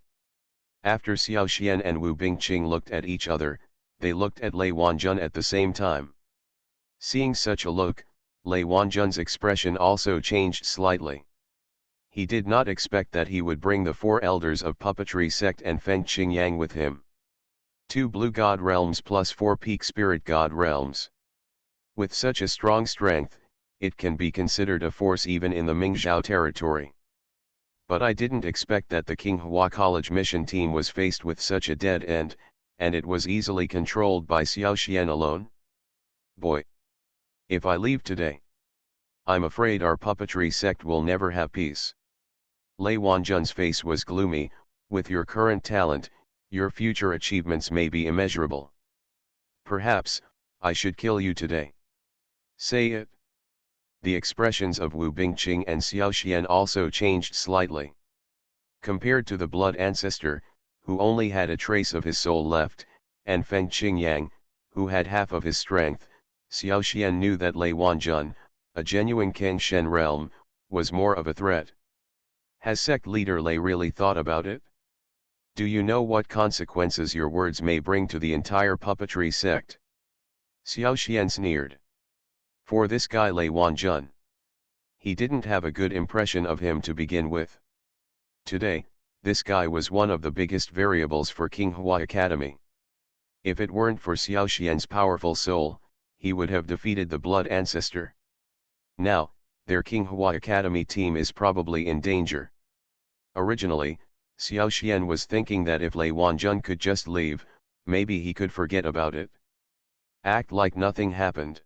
After Xiao Xian and Wu Bingqing looked at each other, they looked at Lei Wanjun at the same time. Seeing such a look, Lei Wanjun's expression also changed slightly. He did not expect that he would bring the 4 elders of puppetry sect and Feng Qingyang with him. 2 blue god realms plus 4 peak spirit god realms. With such a strong strength, it can be considered a force even in the Mingzhou territory. But I didn't expect that the Qinghua College mission team was faced with such a dead end, and it was easily controlled by Xiao Xian alone. Boy! If I leave today, I'm afraid our puppetry sect will never have peace. Lei Wanjun's face was gloomy. With your current talent, your future achievements may be immeasurable. Perhaps, I should kill you today. Say it. The expressions of Wu Bingqing and Xiao Xian also changed slightly. Compared to the blood ancestor, who only had a trace of his soul left, and Feng Qingyang, who had half of his strength, Xiao Xian knew that Lei Wanjun, a genuine Kangshen realm, was more of a threat. Has sect leader Lei really thought about it? Do you know what consequences your words may bring to the entire puppetry sect? Xiao Xian sneered. For this guy Lei Wanjun. He didn't have a good impression of him to begin with. Today, this guy was one of the biggest variables for Qinghua Academy. If it weren't for Xiao Xian's powerful soul, he would have defeated the Blood Ancestor. Now, their Qinghua Academy team is probably in danger. Originally, Xiao Xian was thinking that if Lei Wanjun could just leave, maybe he could forget about it. Act like nothing happened.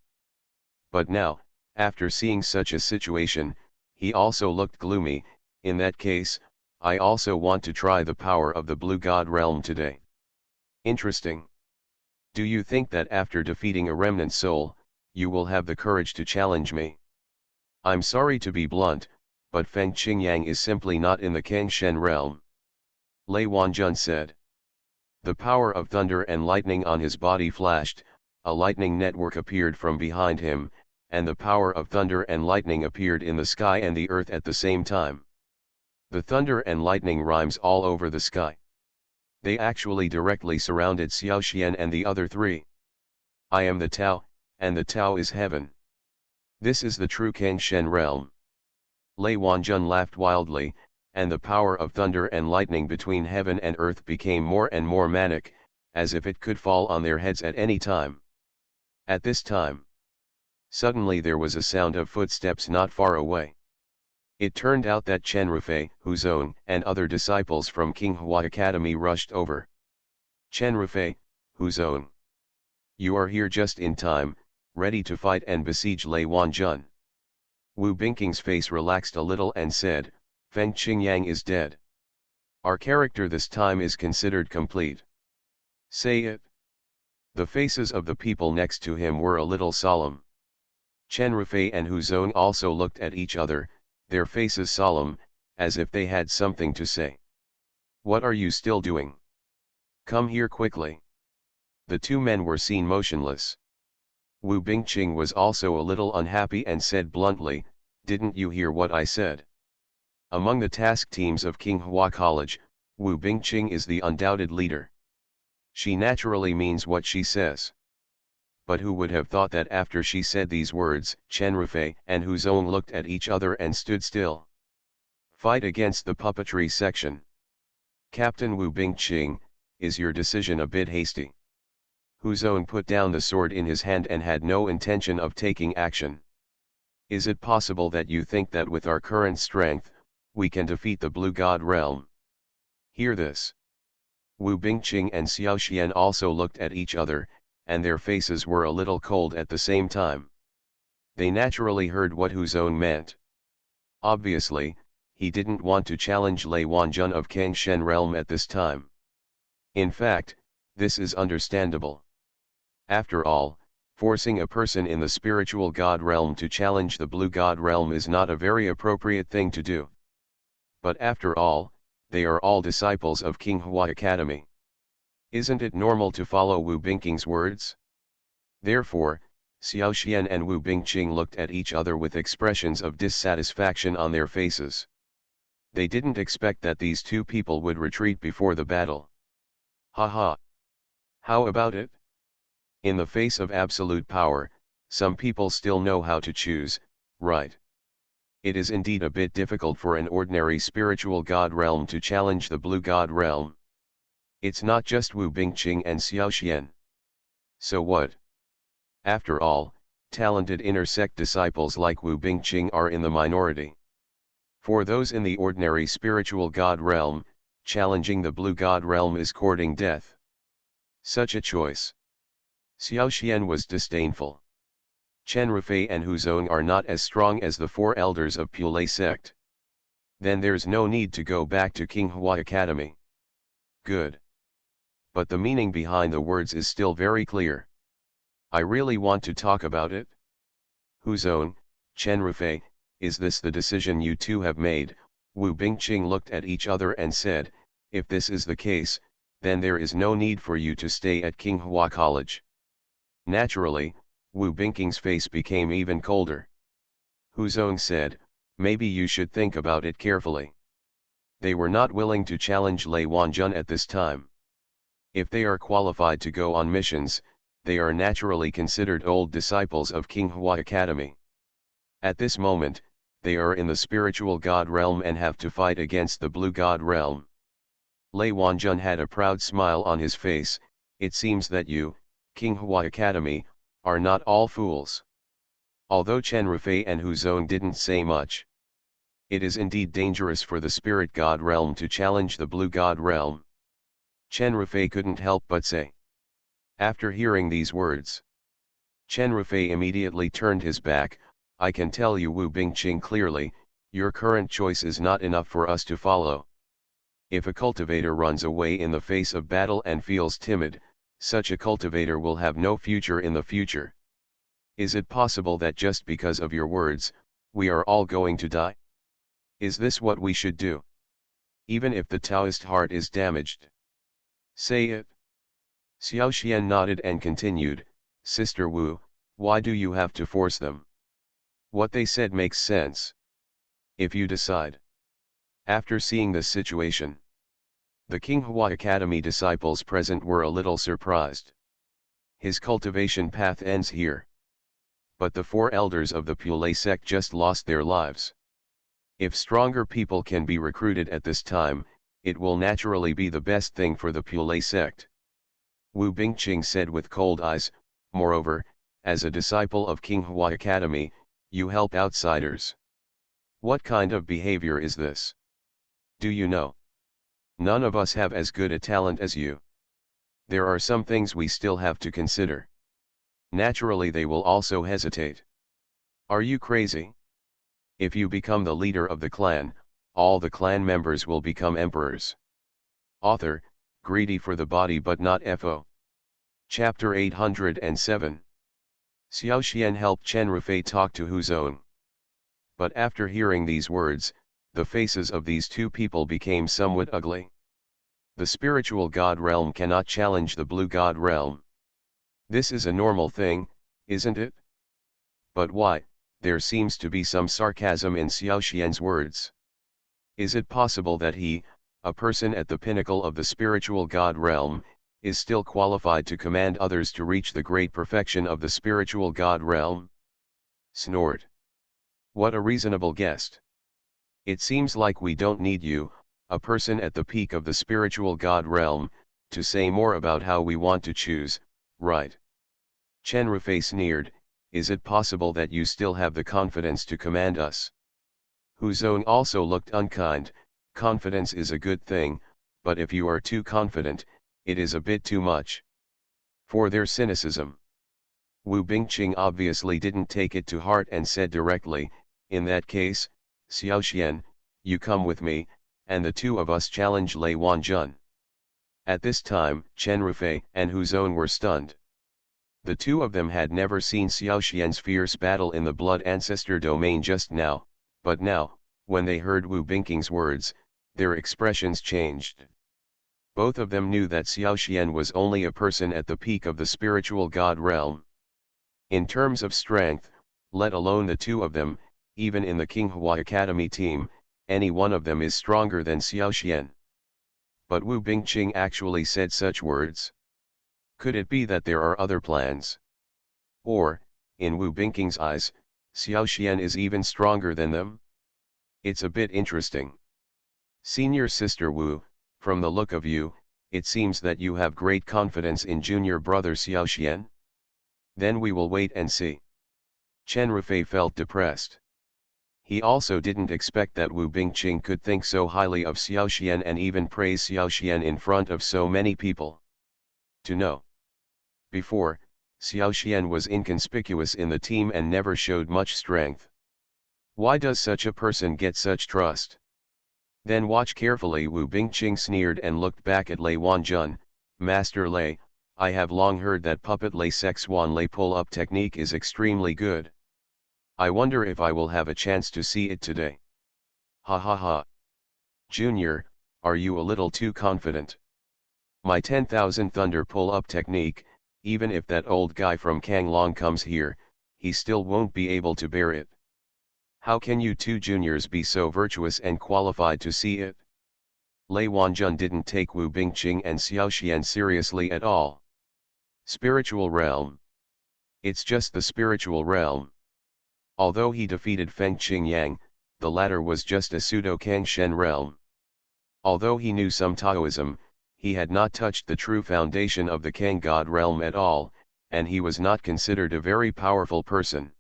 But now, after seeing such a situation, he also looked gloomy. In that case, I also want to try the power of the Blue God Realm today. Interesting. Do you think that after defeating a remnant soul, you will have the courage to challenge me? I'm sorry to be blunt, but Feng Qingyang is simply not in the Kangshen realm. Lei Wanjun said. The power of thunder and lightning on his body flashed, a lightning network appeared from behind him, and the power of thunder and lightning appeared in the sky and the earth at the same time. The thunder and lightning rhymes all over the sky. They actually directly surrounded Xiao Xian and the other three. I am the Tao, and the Tao is heaven. This is the true Kangshen realm. Lei Wanjun laughed wildly, and the power of thunder and lightning between heaven and earth became more and more manic, as if it could fall on their heads at any time. At this time, suddenly there was a sound of footsteps not far away. It turned out that Chen Rufei, Huzong, and other disciples from Qinghua Academy rushed over. Chen Rufei, Huzong. You are here just in time, ready to fight and besiege Lei Wanjun. Wu Bingqing's face relaxed a little and said, Feng Qingyang is dead. Our character this time is considered complete. Say it. The faces of the people next to him were a little solemn. Chen Rufei and Huzong also looked at each other, their faces solemn, as if they had something to say. What are you still doing? Come here quickly. The two men were seen motionless. Wu Bingqing was also a little unhappy and said bluntly, didn't you hear what I said? Among the task teams of Qinghua College, Wu Bingqing is the undoubted leader. She naturally means what she says. But who would have thought that after she said these words, Chen Rufei and Huzong looked at each other and stood still. Fight against the puppetry section. Captain Wu Bingqing, is your decision a bit hasty? Huzong put down the sword in his hand and had no intention of taking action. Is it possible that you think that with our current strength, we can defeat the Blue God Realm? Hear this. Wu Bingqing and Xiao Xian also looked at each other, and their faces were a little cold at the same time. They naturally heard what Huzong meant. Obviously, he didn't want to challenge Lei Wanjun of Kangshen realm at this time. In fact, this is understandable. After all, forcing a person in the spiritual god realm to challenge the blue god realm is not a very appropriate thing to do. But after all, they are all disciples of Qinghua Academy. Isn't it normal to follow Wu Bingqing's words? Therefore, Xiao Xian and Wu Bingqing looked at each other with expressions of dissatisfaction on their faces. They didn't expect that these two people would retreat before the battle. Haha. How about it? In the face of absolute power, some people still know how to choose, right? It is indeed a bit difficult for an ordinary spiritual god realm to challenge the blue god realm. It's not just Wu Bingqing and Xiao Xian. So what? After all, talented inner sect disciples like Wu Bingqing are in the minority. For those in the ordinary spiritual god realm, challenging the blue god realm is courting death. Such a choice. Xiao Xian was disdainful. Chen Rufei and Huzong are not as strong as the four elders of Pulei sect. Then there's no need to go back to Qinghua Academy. Good. But the meaning behind the words is still very clear. I really want to talk about it. Huzong, Chen Rufei, is this the decision you two have made? Wu Bingqing looked at each other and said, if this is the case, then there is no need for you to stay at Qinghua College. Naturally, Wu Bingqing's face became even colder. Huzong said, maybe you should think about it carefully. They were not willing to challenge Lei Wanjun at this time. If they are qualified to go on missions, they are naturally considered old disciples of Qinghua Academy. At this moment, they are in the spiritual god realm and have to fight against the blue god realm. Lei Wanjun had a proud smile on his face. It seems that you, Qinghua Academy, Are not all fools? Although Chen Rufei and Hu Zong didn't say much. It is indeed dangerous for the spirit god realm to challenge the blue god realm. Chen Rufei couldn't help but say. After hearing these words, Chen Rufei immediately turned his back. I can tell you, Wu Bingqing, clearly, your current choice is not enough for us to follow. If a cultivator runs away in the face of battle and feels timid, such a cultivator will have no future in the future. Is it possible that just because of your words, we are all going to die? Is this what we should do? Even if the Taoist heart is damaged? Say it. Xiao Xian nodded and continued, Sister Wu, why do you have to force them? What they said makes sense. If you decide. After seeing this situation, the Qinghua Academy disciples present were a little surprised. His cultivation path ends here. But the 4 elders of the Pule sect just lost their lives. If stronger people can be recruited at this time, it will naturally be the best thing for the Pule sect. Wu Bingqing said with cold eyes, moreover, as a disciple of Qinghua Academy, you help outsiders. What kind of behavior is this? Do you know? None of us have as good a talent as you. There are some things we still have to consider. Naturally they will also hesitate. Are you crazy? If you become the leader of the clan, all the clan members will become emperors. Author, greedy for the body but not FO. Chapter 807. Xiao Xian helped Chen Rufei talk to Hu Zong. But after hearing these words, the faces of these 2 people became somewhat ugly. The spiritual god realm cannot challenge the blue god realm. This is a normal thing, isn't it? But why? There seems to be some sarcasm in Xiao Xian's words. Is it possible that he, a person at the pinnacle of the spiritual god realm, is still qualified to command others to reach the great perfection of the spiritual god realm? Snort. What a reasonable guest. It seems like we don't need you, a person at the peak of the spiritual god realm, to say more about how we want to choose, right? Chen Rufei sneered, is it possible that you still have the confidence to command us? Hu Zong also looked unkind. Confidence is a good thing, but if you are too confident, it is a bit too much. For their cynicism. Wu Bingqing obviously didn't take it to heart and said directly, in that case, Xiao Xian, you come with me, and the 2 of us challenge Lei Wanjun. At this time, Chen Rufei and Hu Zong were stunned. The 2 of them had never seen Xiao Xian's fierce battle in the blood ancestor domain just now, but now, when they heard Wu Bingqing's words, their expressions changed. Both of them knew that Xiao Xian was only a person at the peak of the spiritual god realm. In terms of strength, let alone the 2 of them, even in the Qinghua Academy team, any one of them is stronger than Xiao Xian. But Wu Bingqing actually said such words. Could it be that there are other plans? Or, in Wu Bingqing's eyes, Xiao Xian is even stronger than them? It's a bit interesting. Senior Sister Wu, from the look of you, it seems that you have great confidence in junior brother Xiao Xian. Then we will wait and see. Chen Rufei felt depressed. He also didn't expect that Wu Bingqing could think so highly of Xiao Xian and even praise Xiao Xian in front of so many people. To know. Before, Xiao Xian was inconspicuous in the team and never showed much strength. Why does such a person get such trust? Then watch carefully. Wu Bingqing sneered and looked back at Lei Wanjun. Master Lei, I have long heard that puppet Lei Sexuan Lei pull-up technique is extremely good. I wonder if I will have a chance to see it today. Ha ha ha. Junior, are you a little too confident? My 10,000 thunder pull-up technique, even if that old guy from Kanglong comes here, he still won't be able to bear it. How can you 2 juniors be so virtuous and qualified to see it? Lei Wanjun didn't take Wu Bingqing and Xiao Xian seriously at all. Spiritual realm. It's just the spiritual realm. Although he defeated Feng Qingyang, the latter was just a pseudo-Kangshen realm. Although he knew some Taoism, he had not touched the true foundation of the Kang God realm at all, and he was not considered a very powerful person.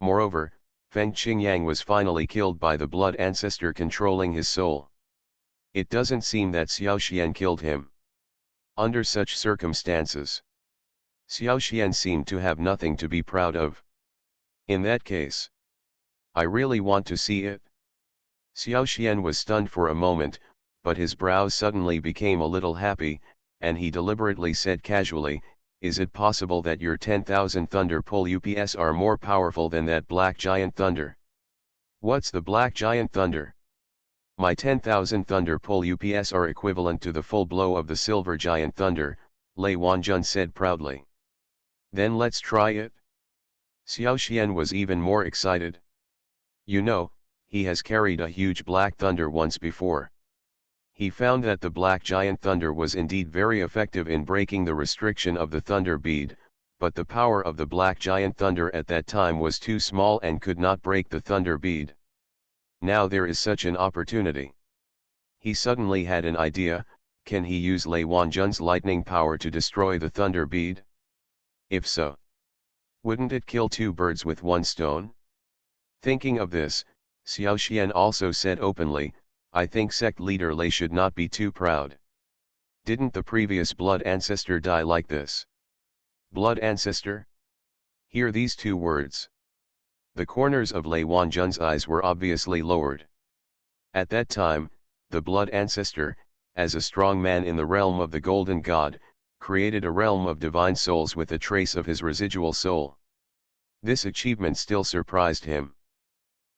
Moreover, Feng Qingyang was finally killed by the blood ancestor controlling his soul. It doesn't seem that Xiao Xian killed him. Under such circumstances, Xiao Xian seemed to have nothing to be proud of. In that case, I really want to see it. Xiao Xian was stunned for a moment, but his brows suddenly became a little happy, and he deliberately said casually, "Is it possible that your 10,000 thunder pull UPS are more powerful than that black giant thunder?" "What's the black giant thunder?" "My 10,000 thunder pull UPS are equivalent to the full blow of the silver giant thunder," Lei Wanjun said proudly. "Then let's try it." Xiao Xian was even more excited. You know, he has carried a huge black thunder once before. He found that the black giant thunder was indeed very effective in breaking the restriction of the thunder bead, but the power of the black giant thunder at that time was too small and could not break the thunder bead. Now there is such an opportunity. He suddenly had an idea. Can he use Lei Wanjun's lightning power to destroy the thunder bead? If so, wouldn't it kill two birds with one stone? Thinking of this, Xiao Xian also said openly, "I think sect leader Lei should not be too proud. Didn't the previous blood ancestor die like this?" Blood ancestor? Hear these two words. The corners of Lei Wanjun's eyes were obviously lowered. At that time, the blood ancestor, as a strong man in the realm of the golden god, created a realm of divine souls with a trace of his residual soul. This achievement still surprised him.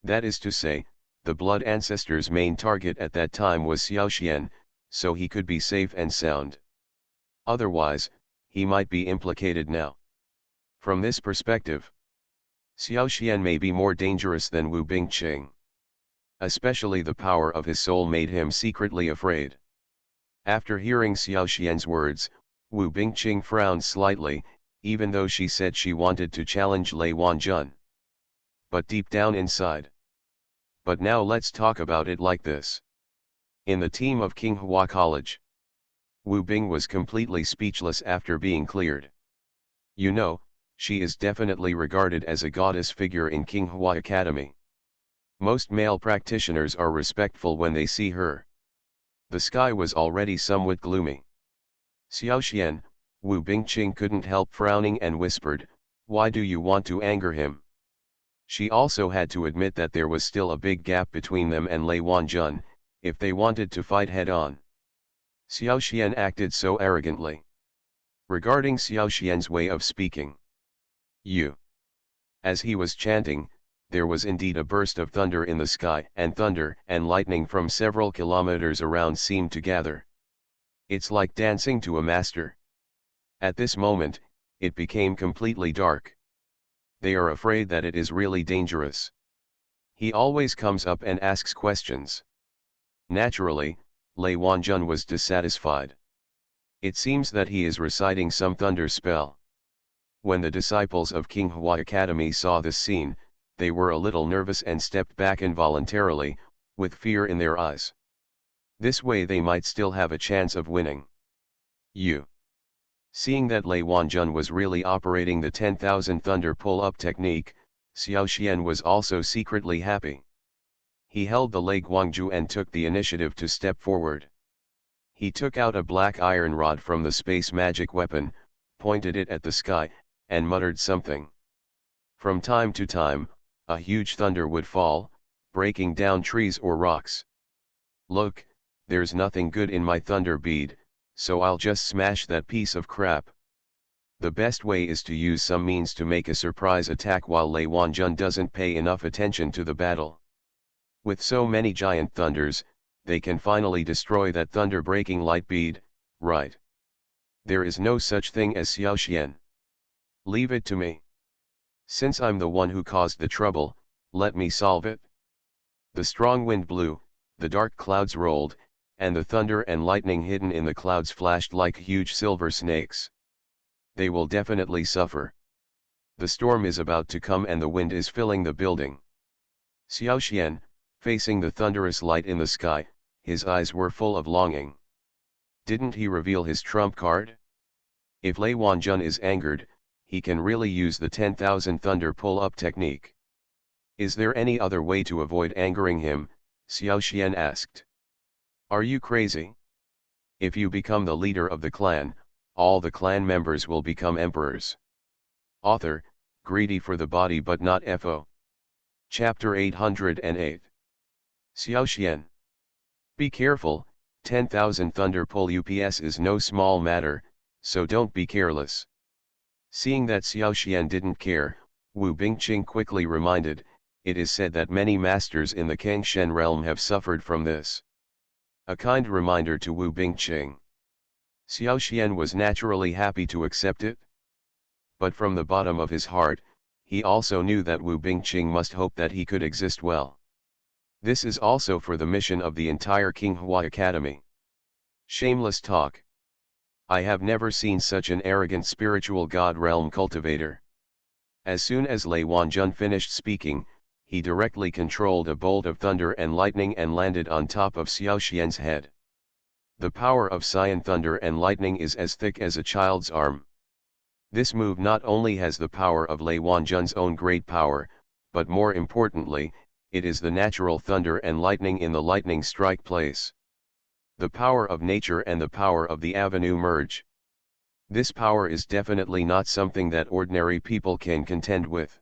That is to say, the blood ancestor's main target at that time was Xiao Xian, so he could be safe and sound. Otherwise, he might be implicated now. From this perspective, Xiao Xian may be more dangerous than Wu Bingqing. Especially the power of his soul made him secretly afraid. After hearing Xiao Xian's words, Wu Bingqing frowned slightly, even though she said she wanted to challenge Lei Wanjun. But deep down inside. But now let's talk about it like this. In the team of Qinghua College, Wu Bing was completely speechless after being cleared. You know, she is definitely regarded as a goddess figure in Qinghua Academy. Most male practitioners are respectful when they see her. The sky was already somewhat gloomy. Xiao Xian, Wu Bingqing couldn't help frowning and whispered, "Why do you want to anger him?" She also had to admit that there was still a big gap between them and Lei Wanjun, if they wanted to fight head-on. Xiao Xian acted so arrogantly. Regarding Xiao Xian's way of speaking, as he was chanting, there was indeed a burst of thunder in the sky, and thunder and lightning from several kilometers around seemed to gather. It's like dancing to a master. At this moment, it became completely dark. They are afraid that it is really dangerous. He always comes up and asks questions. Naturally, Lei Wanjun was dissatisfied. It seems that he is reciting some thunder spell. When the disciples of Qinghua Academy saw this scene, they were a little nervous and stepped back involuntarily, with fear in their eyes. This way they might still have a chance of winning. Seeing that Lei Wanjun was really operating the 10,000 thunder pull-up technique, Xiao Xian was also secretly happy. He held the Lei Guangzhu and took the initiative to step forward. He took out a black iron rod from the space magic weapon, pointed it at the sky, and muttered something. From time to time, a huge thunder would fall, breaking down trees or rocks. "Look, there's nothing good in my thunder bead, so I'll just smash that piece of crap." The best way is to use some means to make a surprise attack while Lei Wanjun doesn't pay enough attention to the battle. With so many giant thunders, they can finally destroy that thunder-breaking light bead, right? There is no such thing as Xiao Xian. Leave it to me. Since I'm the one who caused the trouble, let me solve it. The strong wind blew, the dark clouds rolled, and the thunder and lightning hidden in the clouds flashed like huge silver snakes. They will definitely suffer. The storm is about to come and the wind is filling the building. Xiao Xian, facing the thunderous light in the sky, his eyes were full of longing. Didn't he reveal his trump card? If Lei Wanjun is angered, he can really use the 10,000 thunder pull-up technique. Is there any other way to avoid angering him? Xiao Xian asked. Are you crazy? If you become the leader of the clan, all the clan members will become emperors. Author, greedy for the body but not FO. Chapter 808. Xiao Xian. Be careful, 10,000 thunder pull UPS is no small matter, so don't be careless. Seeing that Xiao Xian didn't care, Wu Bingqing quickly reminded, it is said that many masters in the Kangshen realm have suffered from this. A kind reminder to Wu Bingqing. Xiao Xian was naturally happy to accept it. But from the bottom of his heart, he also knew that Wu Bingqing must hope that he could exist well. This is also for the mission of the entire Qinghua Academy. Shameless talk. I have never seen such an arrogant spiritual god realm cultivator. As soon as Lei Wanjun finished speaking, he directly controlled a bolt of thunder and lightning and landed on top of Xiao Xian's head. The power of Cyan thunder and lightning is as thick as a child's arm. This move not only has the power of Lei Wanjun's own great power, but more importantly, it is the natural thunder and lightning in the lightning strike place. The power of nature and the power of the avenue merge. This power is definitely not something that ordinary people can contend with.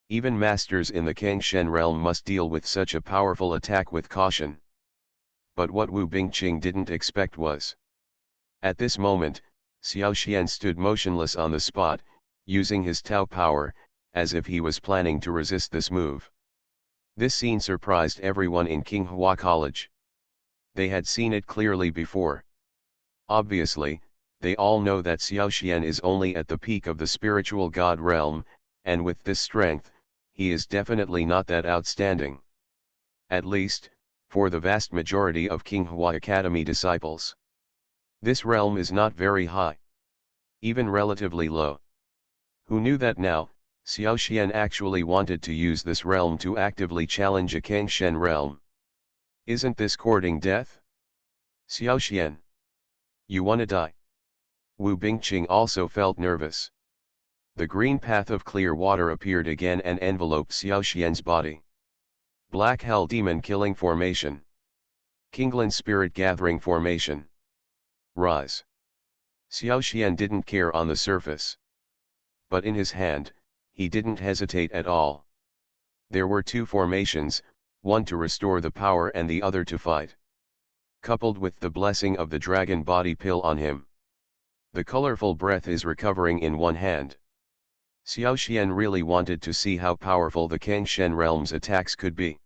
Even masters in the Kangshen realm must deal with such a powerful attack with caution. But what Wu Bingqing didn't expect was. At this moment, Xiao Xian stood motionless on the spot, using his Tao power, as if he was planning to resist this move. This scene surprised everyone in Qinghua College. They had seen it clearly before. Obviously, they all know that Xiao Xian is only at the peak of the spiritual god realm, and with this strength, he is definitely not that outstanding. At least, for the vast majority of Qinghua Academy disciples. This realm is not very high. Even relatively low. Who knew that now, Xiao Xian actually wanted to use this realm to actively challenge a Kangshen realm. Isn't this courting death? Xiao Xian. You wanna die? Wu Bingqing also felt nervous. The green path of clear water appeared again and enveloped Xiao Xian's body. Black Hell Demon Killing Formation. Kinglan Spirit Gathering Formation. Rise. Xiao Xian didn't care on the surface. But in his hand, he didn't hesitate at all. There were two formations, one to restore the power and the other to fight. Coupled with the blessing of the dragon body pill on him. The colorful breath is recovering in one hand. Xiao Xian really wanted to see how powerful the Kangshen realm's attacks could be.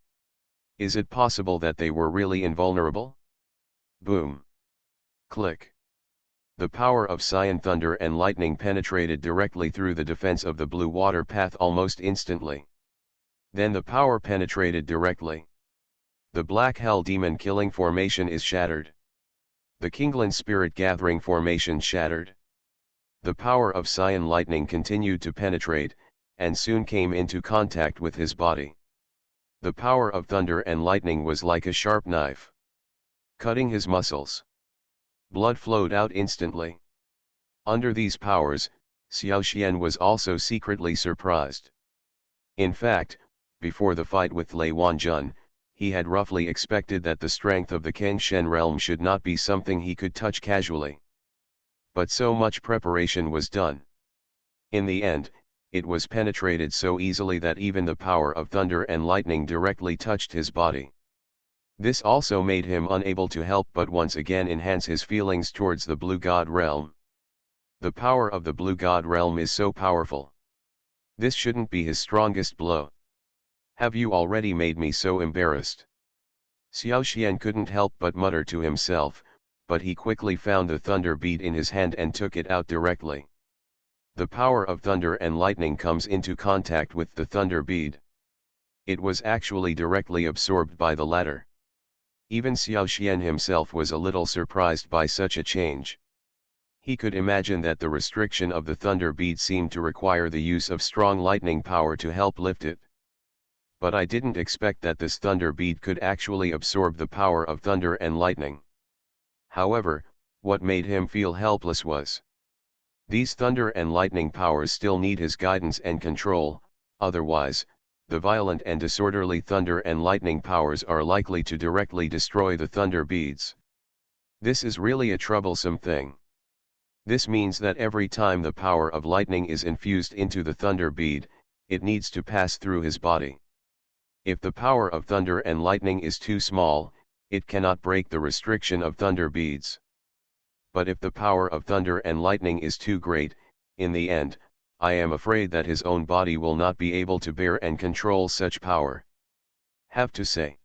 Is it possible that they were really invulnerable? Boom. Click. The power of Cyan thunder and lightning penetrated directly through the defense of the blue water path almost instantly. Then the power penetrated directly. The Black Hell Demon Killing Formation is shattered. The Kinglan Spirit Gathering Formation shattered. The power of Cyan lightning continued to penetrate, and soon came into contact with his body. The power of thunder and lightning was like a sharp knife, cutting his muscles. Blood flowed out instantly. Under these powers, Xiao Xian was also secretly surprised. In fact, before the fight with Lei Wanjun, he had roughly expected that the strength of the Kangshen realm should not be something he could touch casually. But so much preparation was done. In the end, it was penetrated so easily that even the power of thunder and lightning directly touched his body. This also made him unable to help but once again enhance his feelings towards the Blue God realm. The power of the Blue God realm is so powerful. This shouldn't be his strongest blow. Have you already made me so embarrassed? Xiao Xian couldn't help but mutter to himself, but he quickly found the thunder bead in his hand and took it out directly. The power of thunder and lightning comes into contact with the thunder bead. It was actually directly absorbed by the latter. Even Xiao Xian himself was a little surprised by such a change. He could imagine that the restriction of the thunder bead seemed to require the use of strong lightning power to help lift it. But I didn't expect that this thunder bead could actually absorb the power of thunder and lightning. However, what made him feel helpless was These thunder and lightning powers still need his guidance and control, otherwise, the violent and disorderly thunder and lightning powers are likely to directly destroy the thunder beads. This is really a troublesome thing. This means that every time the power of lightning is infused into the thunder bead, it needs to pass through his body. If the power of thunder and lightning is too small, it cannot break the restriction of thunder beads. But if the power of thunder and lightning is too great, in the end, I am afraid that his own body will not be able to bear and control such power. Have to say,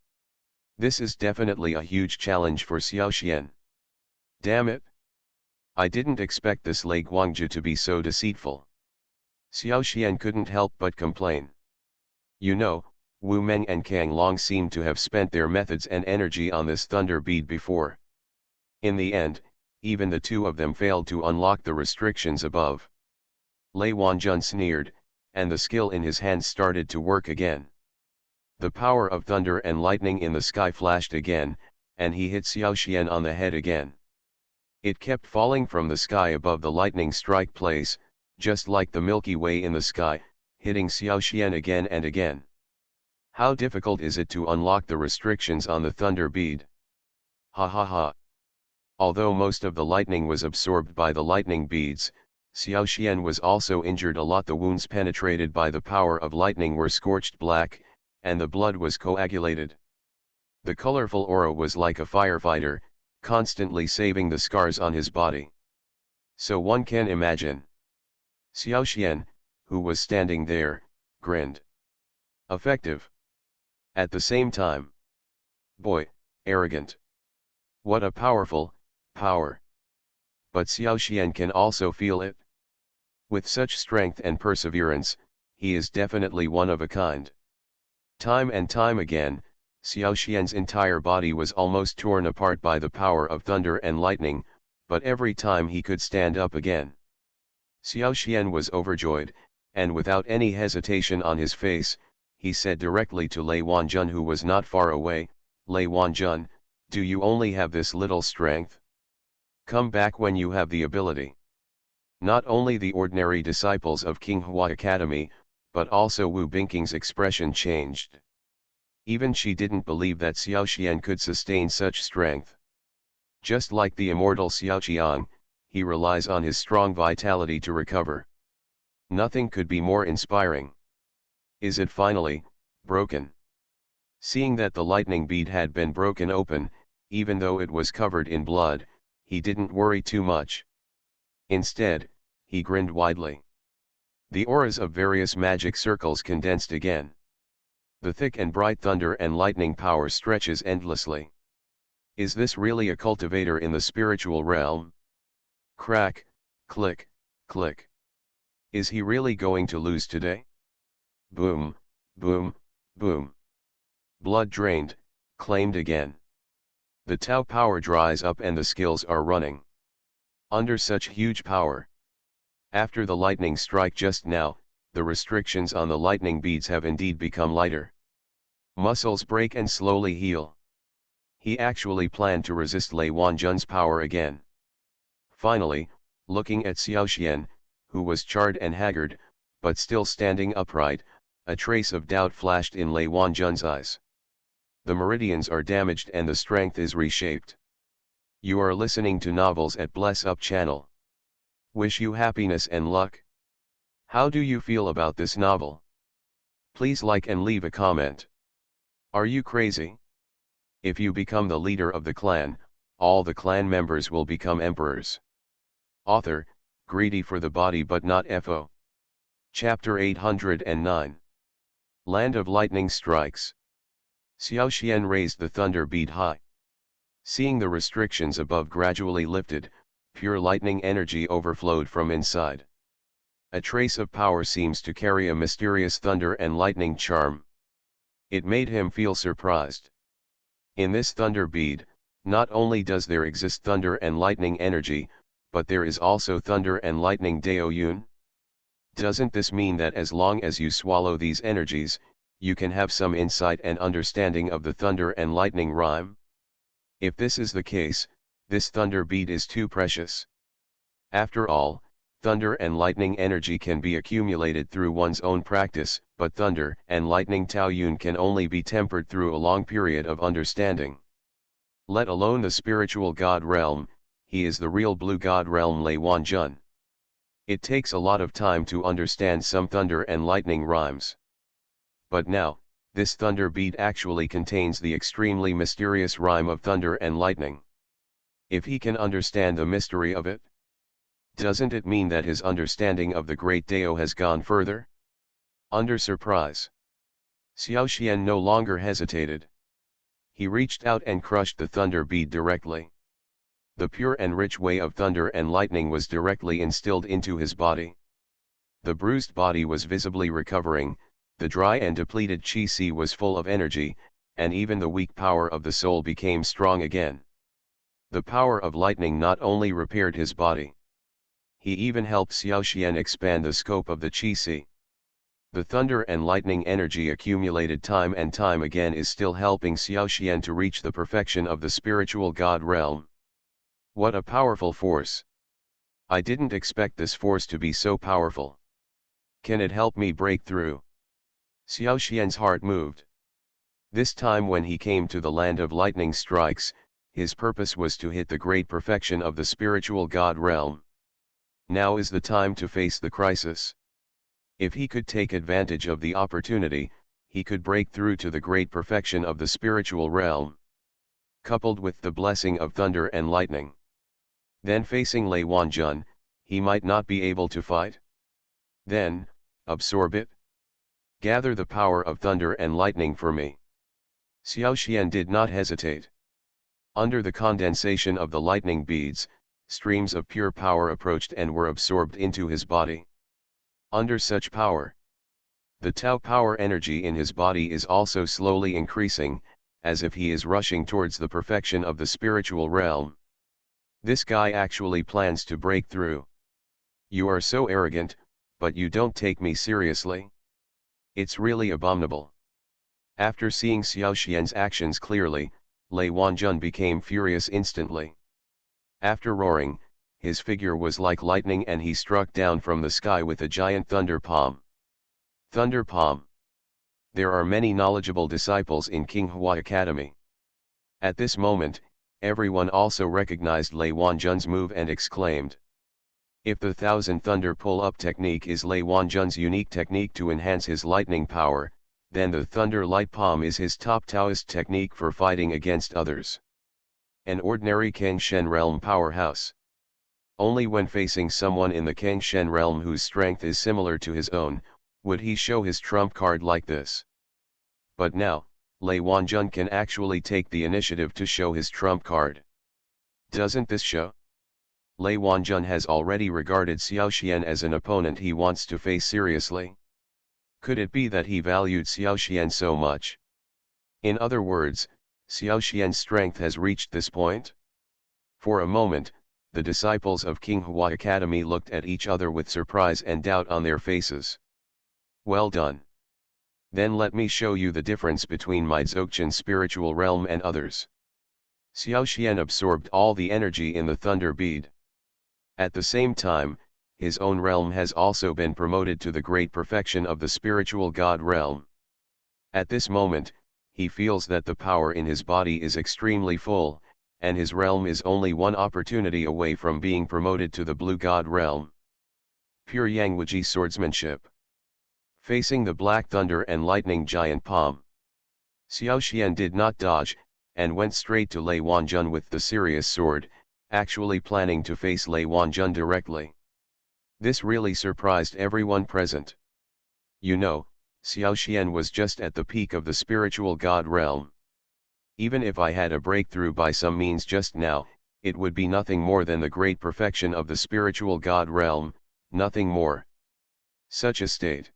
this is definitely a huge challenge for Xiaoxian. Damn it! I didn't expect this Lei Guangzhu to be so deceitful. Xiaoxian couldn't help but complain. You know, Wu Meng and Kang Long seem to have spent their methods and energy on this thunder bead before. In the end, even the two of them failed to unlock the restrictions above. Lei Wanjun sneered, and the skill in his hands started to work again. The power of thunder and lightning in the sky flashed again, and he hit Xiaoxian on the head again. It kept falling from the sky above the lightning strike place, just like the Milky Way in the sky, hitting Xiaoxian again and again. How difficult is it to unlock the restrictions on the thunder bead? Ha ha ha. Although most of the lightning was absorbed by the lightning beads, Xiaoxian was also injured a lot. The wounds penetrated by the power of lightning were scorched black, and the blood was coagulated. The colorful aura was like a firefighter, constantly saving the scars on his body. So one can imagine. Xiaoxian, who was standing there, grinned. Effective. At the same time. Boy, arrogant. What a powerful power. But Xiaoxian can also feel it. With such strength and perseverance, he is definitely one of a kind. Time and time again, Xiaoxian's entire body was almost torn apart by the power of thunder and lightning, but every time he could stand up again. Xiaoxian was overjoyed, and without any hesitation on his face, he said directly to Lei Wanjun, who was not far away, Lei Wanjun, do you only have this little strength? Come back when you have the ability. Not only the ordinary disciples of King Hua Academy, but also Wu Bingqing's expression changed. Even she didn't believe that Xiaoxian could sustain such strength. Just like the immortal Xiaoqiang, he relies on his strong vitality to recover. Nothing could be more inspiring. Is it finally broken? Seeing that the lightning bead had been broken open, even though it was covered in blood, he didn't worry too much. Instead, he grinned widely. The auras of various magic circles condensed again. The thick and bright thunder and lightning power stretches endlessly. Is this really a cultivator in the spiritual realm? Crack, click, click. Is he really going to lose today? Boom, boom, boom. Blood drained, claimed again. The Tao power dries up and the skills are running. Under such huge power. After the lightning strike just now, the restrictions on the lightning beads have indeed become lighter. Muscles break and slowly heal. He actually planned to resist Lei Wanjun's power again. Finally, looking at Xiaoxian, who was charred and haggard, but still standing upright, a trace of doubt flashed in Lei Wanjun's eyes. The meridians are damaged and the strength is reshaped. You are listening to Novels at Bless Up channel. Wish you happiness and luck. How do you feel about this novel? Please like and leave a comment. Are you crazy? If you become the leader of the clan, all the clan members will become emperors. Author, greedy for the body but not FO. Chapter 809. Land of Lightning Strikes. Xiaoxian raised the thunder bead high. Seeing the restrictions above gradually lifted, pure lightning energy overflowed from inside. A trace of power seems to carry a mysterious thunder and lightning charm. It made him feel surprised. In this thunder bead, not only does there exist thunder and lightning energy, but there is also thunder and lightning Dao Yun. Doesn't this mean that as long as you swallow these energies, you can have some insight and understanding of the thunder and lightning rhyme? If this is the case, this thunder bead is too precious. After all, Thunder and lightning energy can be accumulated through one's own practice, but thunder and lightning Taoyuan can only be tempered through a long period of understanding. Let alone the spiritual God realm, he is the real blue God realm Lei Wanjun. It takes a lot of time to understand some thunder and lightning rhymes. But now, this thunder bead actually contains the extremely mysterious rhyme of thunder and lightning. If he can understand the mystery of it, doesn't it mean that his understanding of the great Dao has gone further? Under surprise, Xiao Xian no longer hesitated. He reached out and crushed the thunder bead directly. The pure and rich way of thunder and lightning was directly instilled into his body. The bruised body was visibly recovering, the dry and depleted qi was full of energy, and even the weak power of the soul became strong again. The power of lightning not only repaired his body. He even helped Xiao Xian expand the scope of the qi. The thunder and lightning energy accumulated time and time again is still helping Xiao Xian to reach the perfection of the spiritual God realm. What a powerful force! I didn't expect this force to be so powerful. Can it help me break through? Xiao Xian's heart moved. This time when he came to the land of lightning strikes, his purpose was to hit the great perfection of the spiritual God realm. Now is the time to face the crisis. If he could take advantage of the opportunity, he could break through to the great perfection of the spiritual realm. Coupled with the blessing of thunder and lightning. Then facing Lei Wanjun, he might not be able to fight. Then, absorb it. Gather the power of thunder and lightning for me. Xiao Xian did not hesitate. Under the condensation of the lightning beads, streams of pure power approached and were absorbed into his body. Under such power, the Tao power energy in his body is also slowly increasing, as if he is rushing towards the perfection of the spiritual realm. This guy actually plans to break through. You are so arrogant, but you don't take me seriously. It's really abominable. After seeing Xiao Xian's actions clearly, Lei Wanjun became furious instantly. After roaring, his figure was like lightning and he struck down from the sky with a giant thunder palm. Thunder palm. There are many knowledgeable disciples in King Hua Academy. At this moment, everyone also recognized Lei Wanjun's move and exclaimed. If the thousand thunder pull-up technique is Lei Wanjun's unique technique to enhance his lightning power, then the thunder light palm is his top Taoist technique for fighting against others. An ordinary Kangshen realm powerhouse. Only when facing someone in the Kangshen realm whose strength is similar to his own, would he show his trump card like this. But now, Lei Wanjun can actually take the initiative to show his trump card. Doesn't this show? Lei Wanjun has already regarded Xiao Xian as an opponent he wants to face seriously. Could it be that he valued Xiao Xian so much? In other words, Xiao Xian's strength has reached this point? For a moment, the disciples of King Hua Academy looked at each other with surprise and doubt on their faces. Well done. Then let me show you the difference between my Dzogchen spiritual realm and others. Xiao Xian absorbed all the energy in the thunder bead. At the same time, his own realm has also been promoted to the great perfection of the spiritual God realm. At this moment, he feels that the power in his body is extremely full, and his realm is only one opportunity away from being promoted to the blue God realm. Pure Yangwuji swordsmanship. Facing the black thunder and lightning giant palm, Xiao Xian did not dodge, and went straight to Lei Wanjun with the serious sword, actually planning to face Lei Wanjun directly. This really surprised everyone present. You know, Xiao Xian was just at the peak of the spiritual God realm. Even if I had a breakthrough by some means just now, it would be nothing more than the great perfection of the spiritual God realm, nothing more. Such a state.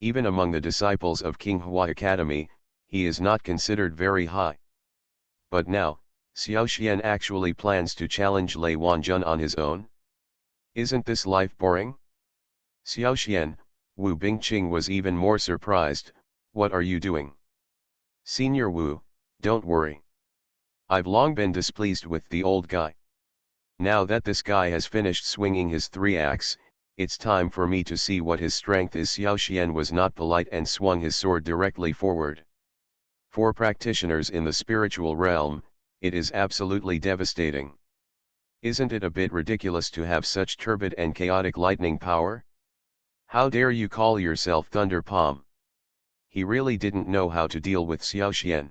Even among the disciples of King Hua Academy, he is not considered very high. But now, Xiao Xian actually plans to challenge Lei Wanjun on his own? Isn't this life boring? Xiao Xian, Wu Bingqing was even more surprised. What are you doing? Senior Wu, don't worry. I've long been displeased with the old guy. Now that this guy has finished swinging his 3 axe, it's time for me to see what his strength is. Xiao Xian was not polite and swung his sword directly forward. For practitioners in the spiritual realm, it is absolutely devastating. Isn't it a bit ridiculous to have such turbid and chaotic lightning power? How dare you call yourself Thunder Palm? He really didn't know how to deal with Xiao Xian.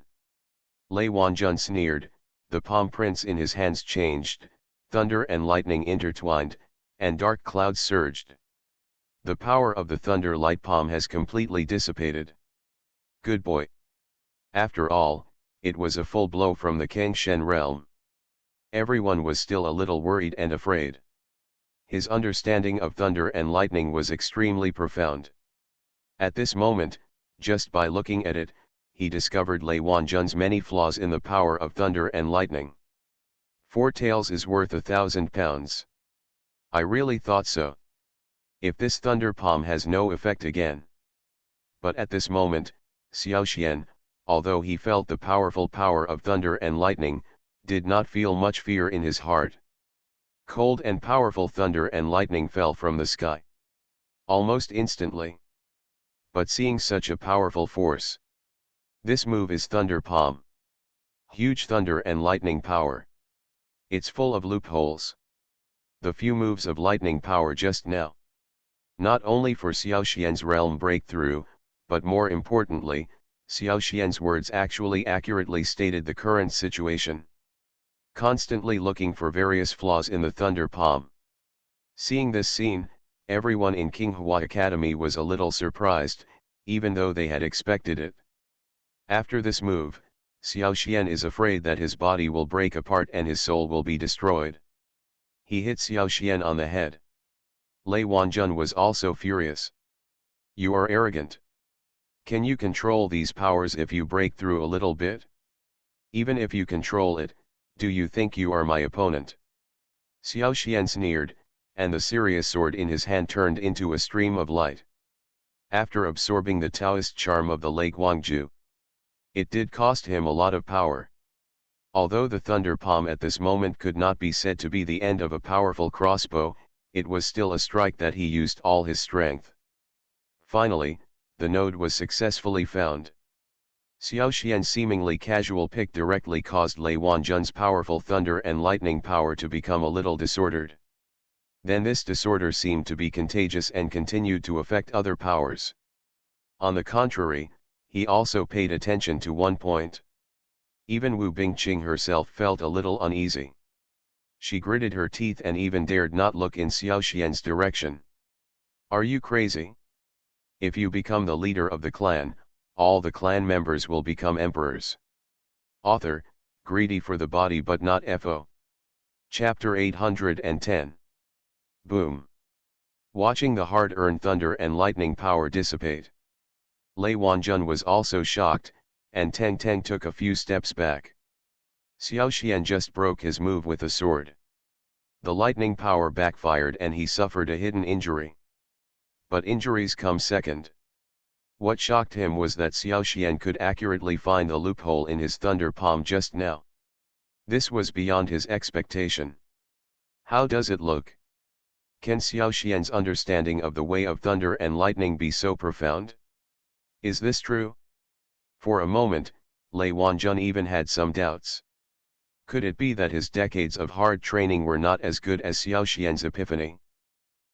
Lei Wanjun sneered, the palm prints in his hands changed, thunder and lightning intertwined, and dark clouds surged. The power of the thunder light palm has completely dissipated. Good boy. After all, it was a full blow from the Kangshen realm. Everyone was still a little worried and afraid. His understanding of thunder and lightning was extremely profound. At this moment, just by looking at it, he discovered Lei Wanjun's many flaws in the power of thunder and lightning. 4 taels is worth 1,000 pounds. I really thought so. If this thunder palm has no effect again. But at this moment, Xiao Xian, although he felt the powerful power of thunder and lightning, did not feel much fear in his heart. Cold and powerful thunder and lightning fell from the sky. Almost instantly. But seeing such a powerful force. This move is Thunder Palm. Huge thunder and lightning power. It's full of loopholes. The few moves of lightning power just now. Not only for Xiao Xian's realm breakthrough, but more importantly, Xiao Xian's words actually accurately stated the current situation. Constantly looking for various flaws in the Thunder Palm. Seeing this scene, everyone in Qinghua Academy was a little surprised, even though they had expected it. After this move, Xiao Xian is afraid that his body will break apart and his soul will be destroyed. He hit Xiao Xian on the head. Lei Wanjun was also furious. You are arrogant. Can you control these powers if you break through a little bit? Even if you control it, do you think you are my opponent? Xiao Xian sneered, and the serious sword in his hand turned into a stream of light. After absorbing the Taoist charm of the Lei Guangju, it did cost him a lot of power. Although the Thunder Palm at this moment could not be said to be the end of a powerful crossbow, it was still a strike that he used all his strength. Finally, the node was successfully found. Xiao Xian's seemingly casual pick directly caused Lei Wanjun's powerful thunder and lightning power to become a little disordered. Then this disorder seemed to be contagious and continued to affect other powers. On the contrary, he also paid attention to one point. Even Wu Bingqing herself felt a little uneasy. She gritted her teeth and even dared not look in Xiao Xian's direction. Are you crazy? If you become the leader of the clan, all the clan members will become emperors. Author, greedy for the body but not FO. Chapter 810. Boom. Watching the hard-earned thunder and lightning power dissipate. Lei Wanjun was also shocked, and Teng Teng took a few steps back. Xiao Xian just broke his move with a sword. The lightning power backfired and he suffered a hidden injury. But injuries come second. What shocked him was that Xiao Xian could accurately find the loophole in his thunder palm just now. This was beyond his expectation. How does it look? Can Xiao Xian's understanding of the way of thunder and lightning be so profound? Is this true? For a moment, Lei Wanjun even had some doubts. Could it be that his decades of hard training were not as good as Xiao Xian's epiphany?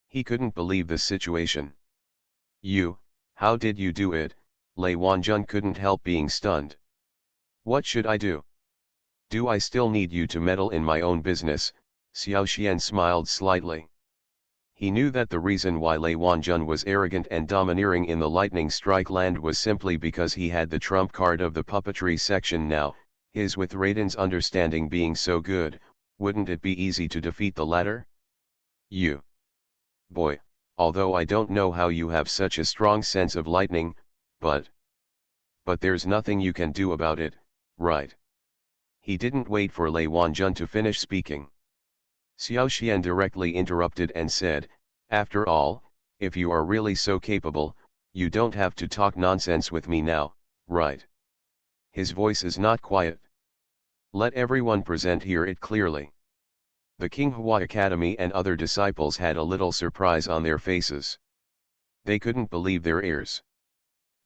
He couldn't believe the situation. How did you do it? Lei Wanjun couldn't help being stunned. What should I do? Do I still need you to meddle in my own business? Xiao Xian smiled slightly. He knew that the reason why Lei Wanjun was arrogant and domineering in the lightning strike land was simply because he had the trump card of the puppetry section now, his with Raiden's understanding being so good, wouldn't it be easy to defeat the latter? Boy, although I don't know how you have such a strong sense of lightning, but there's nothing you can do about it, right? He didn't wait for Lei Wanjun to finish speaking. Xiao Xian directly interrupted and said, after all, if you are really so capable, you don't have to talk nonsense with me now, right? His voice is not quiet. Let everyone present hear it clearly. The Qinghua Academy and other disciples had a little surprise on their faces. They couldn't believe their ears.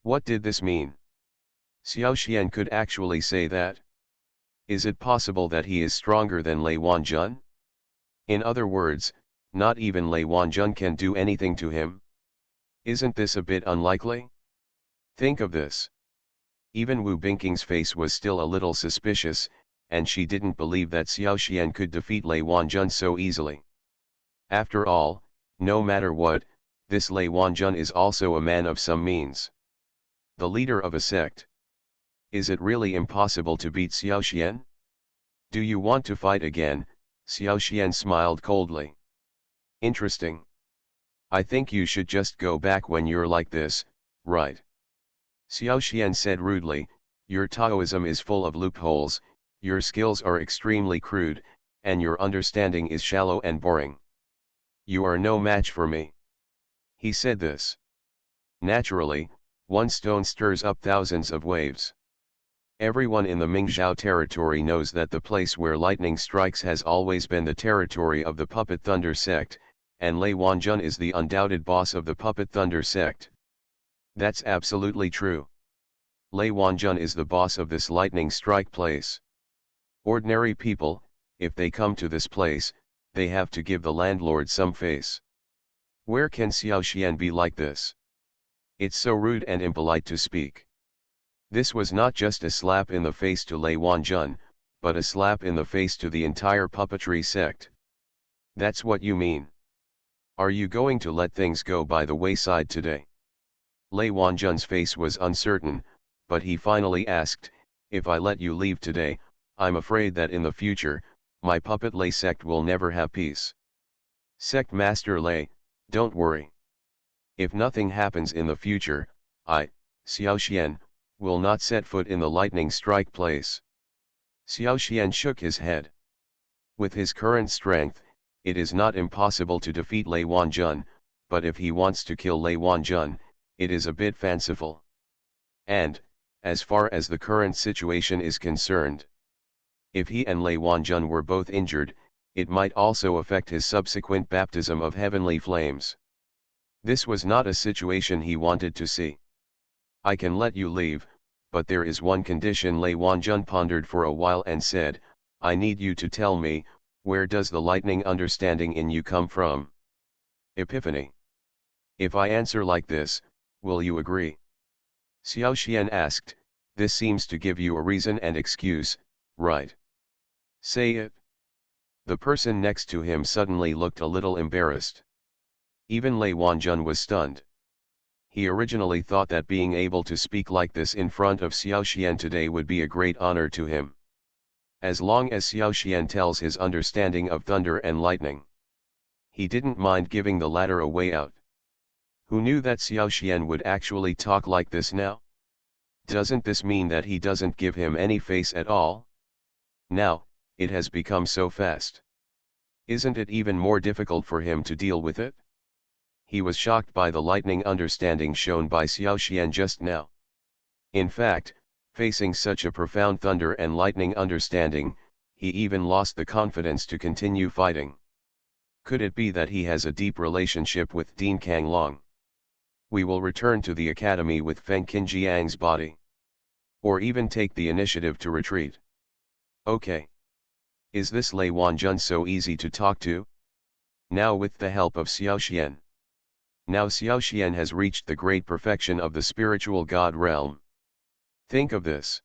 What did this mean? Xiao Xian could actually say that? Is it possible that he is stronger than Lei Wanjun? In other words, not even Lei Wanjun can do anything to him? Isn't this a bit unlikely? Think of this. Even Wu Bingqing's face was still a little suspicious, and she didn't believe that Xiao Xian could defeat Lei Wanjun so easily. After all, no matter what, this Lei Wanjun is also a man of some means. The leader of a sect. Is it really impossible to beat Xiao Xian? Do you want to fight again? Xiao Xian smiled coldly. Interesting. I think you should just go back when you're like this, right? Xiao Xian said rudely, your Taoism is full of loopholes, your skills are extremely crude, and your understanding is shallow and boring. You are no match for me. He said this. Naturally, one stone stirs up thousands of waves. Everyone in the Mingzhou territory knows that the place where lightning strikes has always been the territory of the Puppet Thunder sect, and Lei Wanjun is the undoubted boss of the Puppet Thunder sect. That's absolutely true. Lei Wanjun is the boss of this lightning strike place. Ordinary people, if they come to this place, they have to give the landlord some face. Where can Xiao Xian be like this? It's so rude and impolite to speak. This was not just a slap in the face to Lei Wanjun, but a slap in the face to the entire puppetry sect. That's what you mean. Are you going to let things go by the wayside today? Lei Wanjun's face was uncertain, but he finally asked, if I let you leave today, I'm afraid that in the future, my puppet Lei sect will never have peace. Sect Master Lei, don't worry. If nothing happens in the future, I, Xiao Xian, will not set foot in the lightning strike place. Xiao Xian shook his head. With his current strength, it is not impossible to defeat Lei Wanjun, but if he wants to kill Lei Wanjun, it is a bit fanciful. And, as far as the current situation is concerned, if he and Lei Wanjun were both injured, it might also affect his subsequent baptism of heavenly flames. This was not a situation he wanted to see. I can let you leave, but there is one condition. Lei Wanjun pondered for a while and said, I need you to tell me, where does the lightning understanding in you come from? Epiphany. If I answer like this, will you agree? Xiao Xian asked, this seems to give you a reason and excuse, right? Say it. The person next to him suddenly looked a little embarrassed. Even Lei Wanjun was stunned. He originally thought that being able to speak like this in front of Xiao Xian today would be a great honor to him. As long as Xiao Xian tells his understanding of thunder and lightning, he didn't mind giving the latter a way out. Who knew that Xiao Xian would actually talk like this now? Doesn't this mean that he doesn't give him any face at all? Now, it has become so fast. Isn't it even more difficult for him to deal with it? He was shocked by the lightning understanding shown by Xiao Xian just now. In fact, facing such a profound thunder and lightning understanding, he even lost the confidence to continue fighting. Could it be that he has a deep relationship with Dean Kang Long? We will return to the academy with Feng Qinjiang's body. Or even take the initiative to retreat. Okay. Is this Lei Wanjun so easy to talk to? Now with the help of Xiao Xian. Now Xiao Xian has reached the great perfection of the spiritual God realm. Think of this.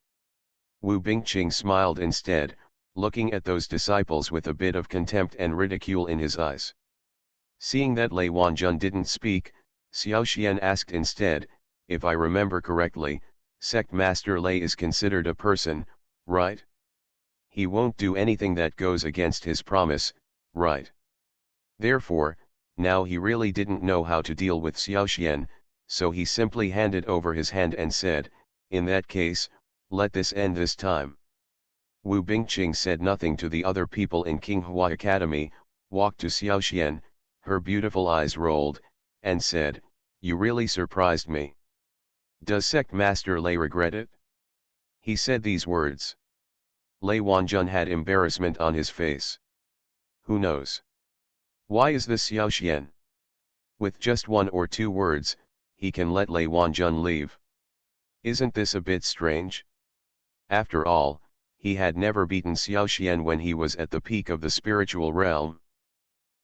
Wu Bingqing smiled instead, looking at those disciples with a bit of contempt and ridicule in his eyes. Seeing that Lei Wanjun didn't speak, Xiao Xian asked instead, if I remember correctly, Sect Master Lei is considered a person, right? He won't do anything that goes against his promise, right? Therefore, now he really didn't know how to deal with Xiao Xian, so he simply handed over his hand and said, in that case, let this end this time. Wu Bingqing said nothing to the other people in Qinghua Academy, walked to Xiao Xian, her beautiful eyes rolled, and said, you really surprised me. Does Sect Master Lei regret it? He said these words. Lei Wanjun had embarrassment on his face. Who knows? Why is this Xiao Xian? With just 1 or 2 words, he can let Lei Wanjun leave. Isn't this a bit strange? After all, he had never beaten Xiao Xian when he was at the peak of the spiritual realm.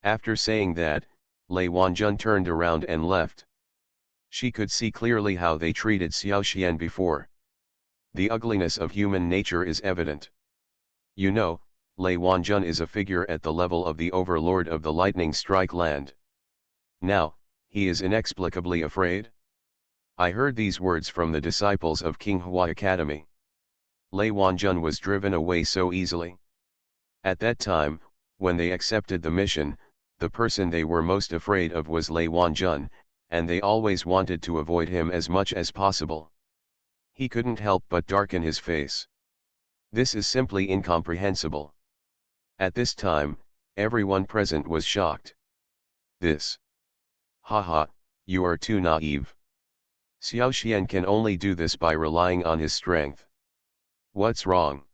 After saying that, Lei Wanjun turned around and left. She could see clearly how they treated Xiao Xian before. The ugliness of human nature is evident. You know, Lei Wanjun is a figure at the level of the overlord of the lightning strike land. Now, he is inexplicably afraid? I heard these words from the disciples of King Hua Academy. Lei Wanjun was driven away so easily. At that time, when they accepted the mission, the person they were most afraid of was Lei Wanjun, and they always wanted to avoid him as much as possible. He couldn't help but darken his face. This is simply incomprehensible. At this time, everyone present was shocked. This. Haha, you are too naive. Xiao Xian can only do this by relying on his strength. What's wrong?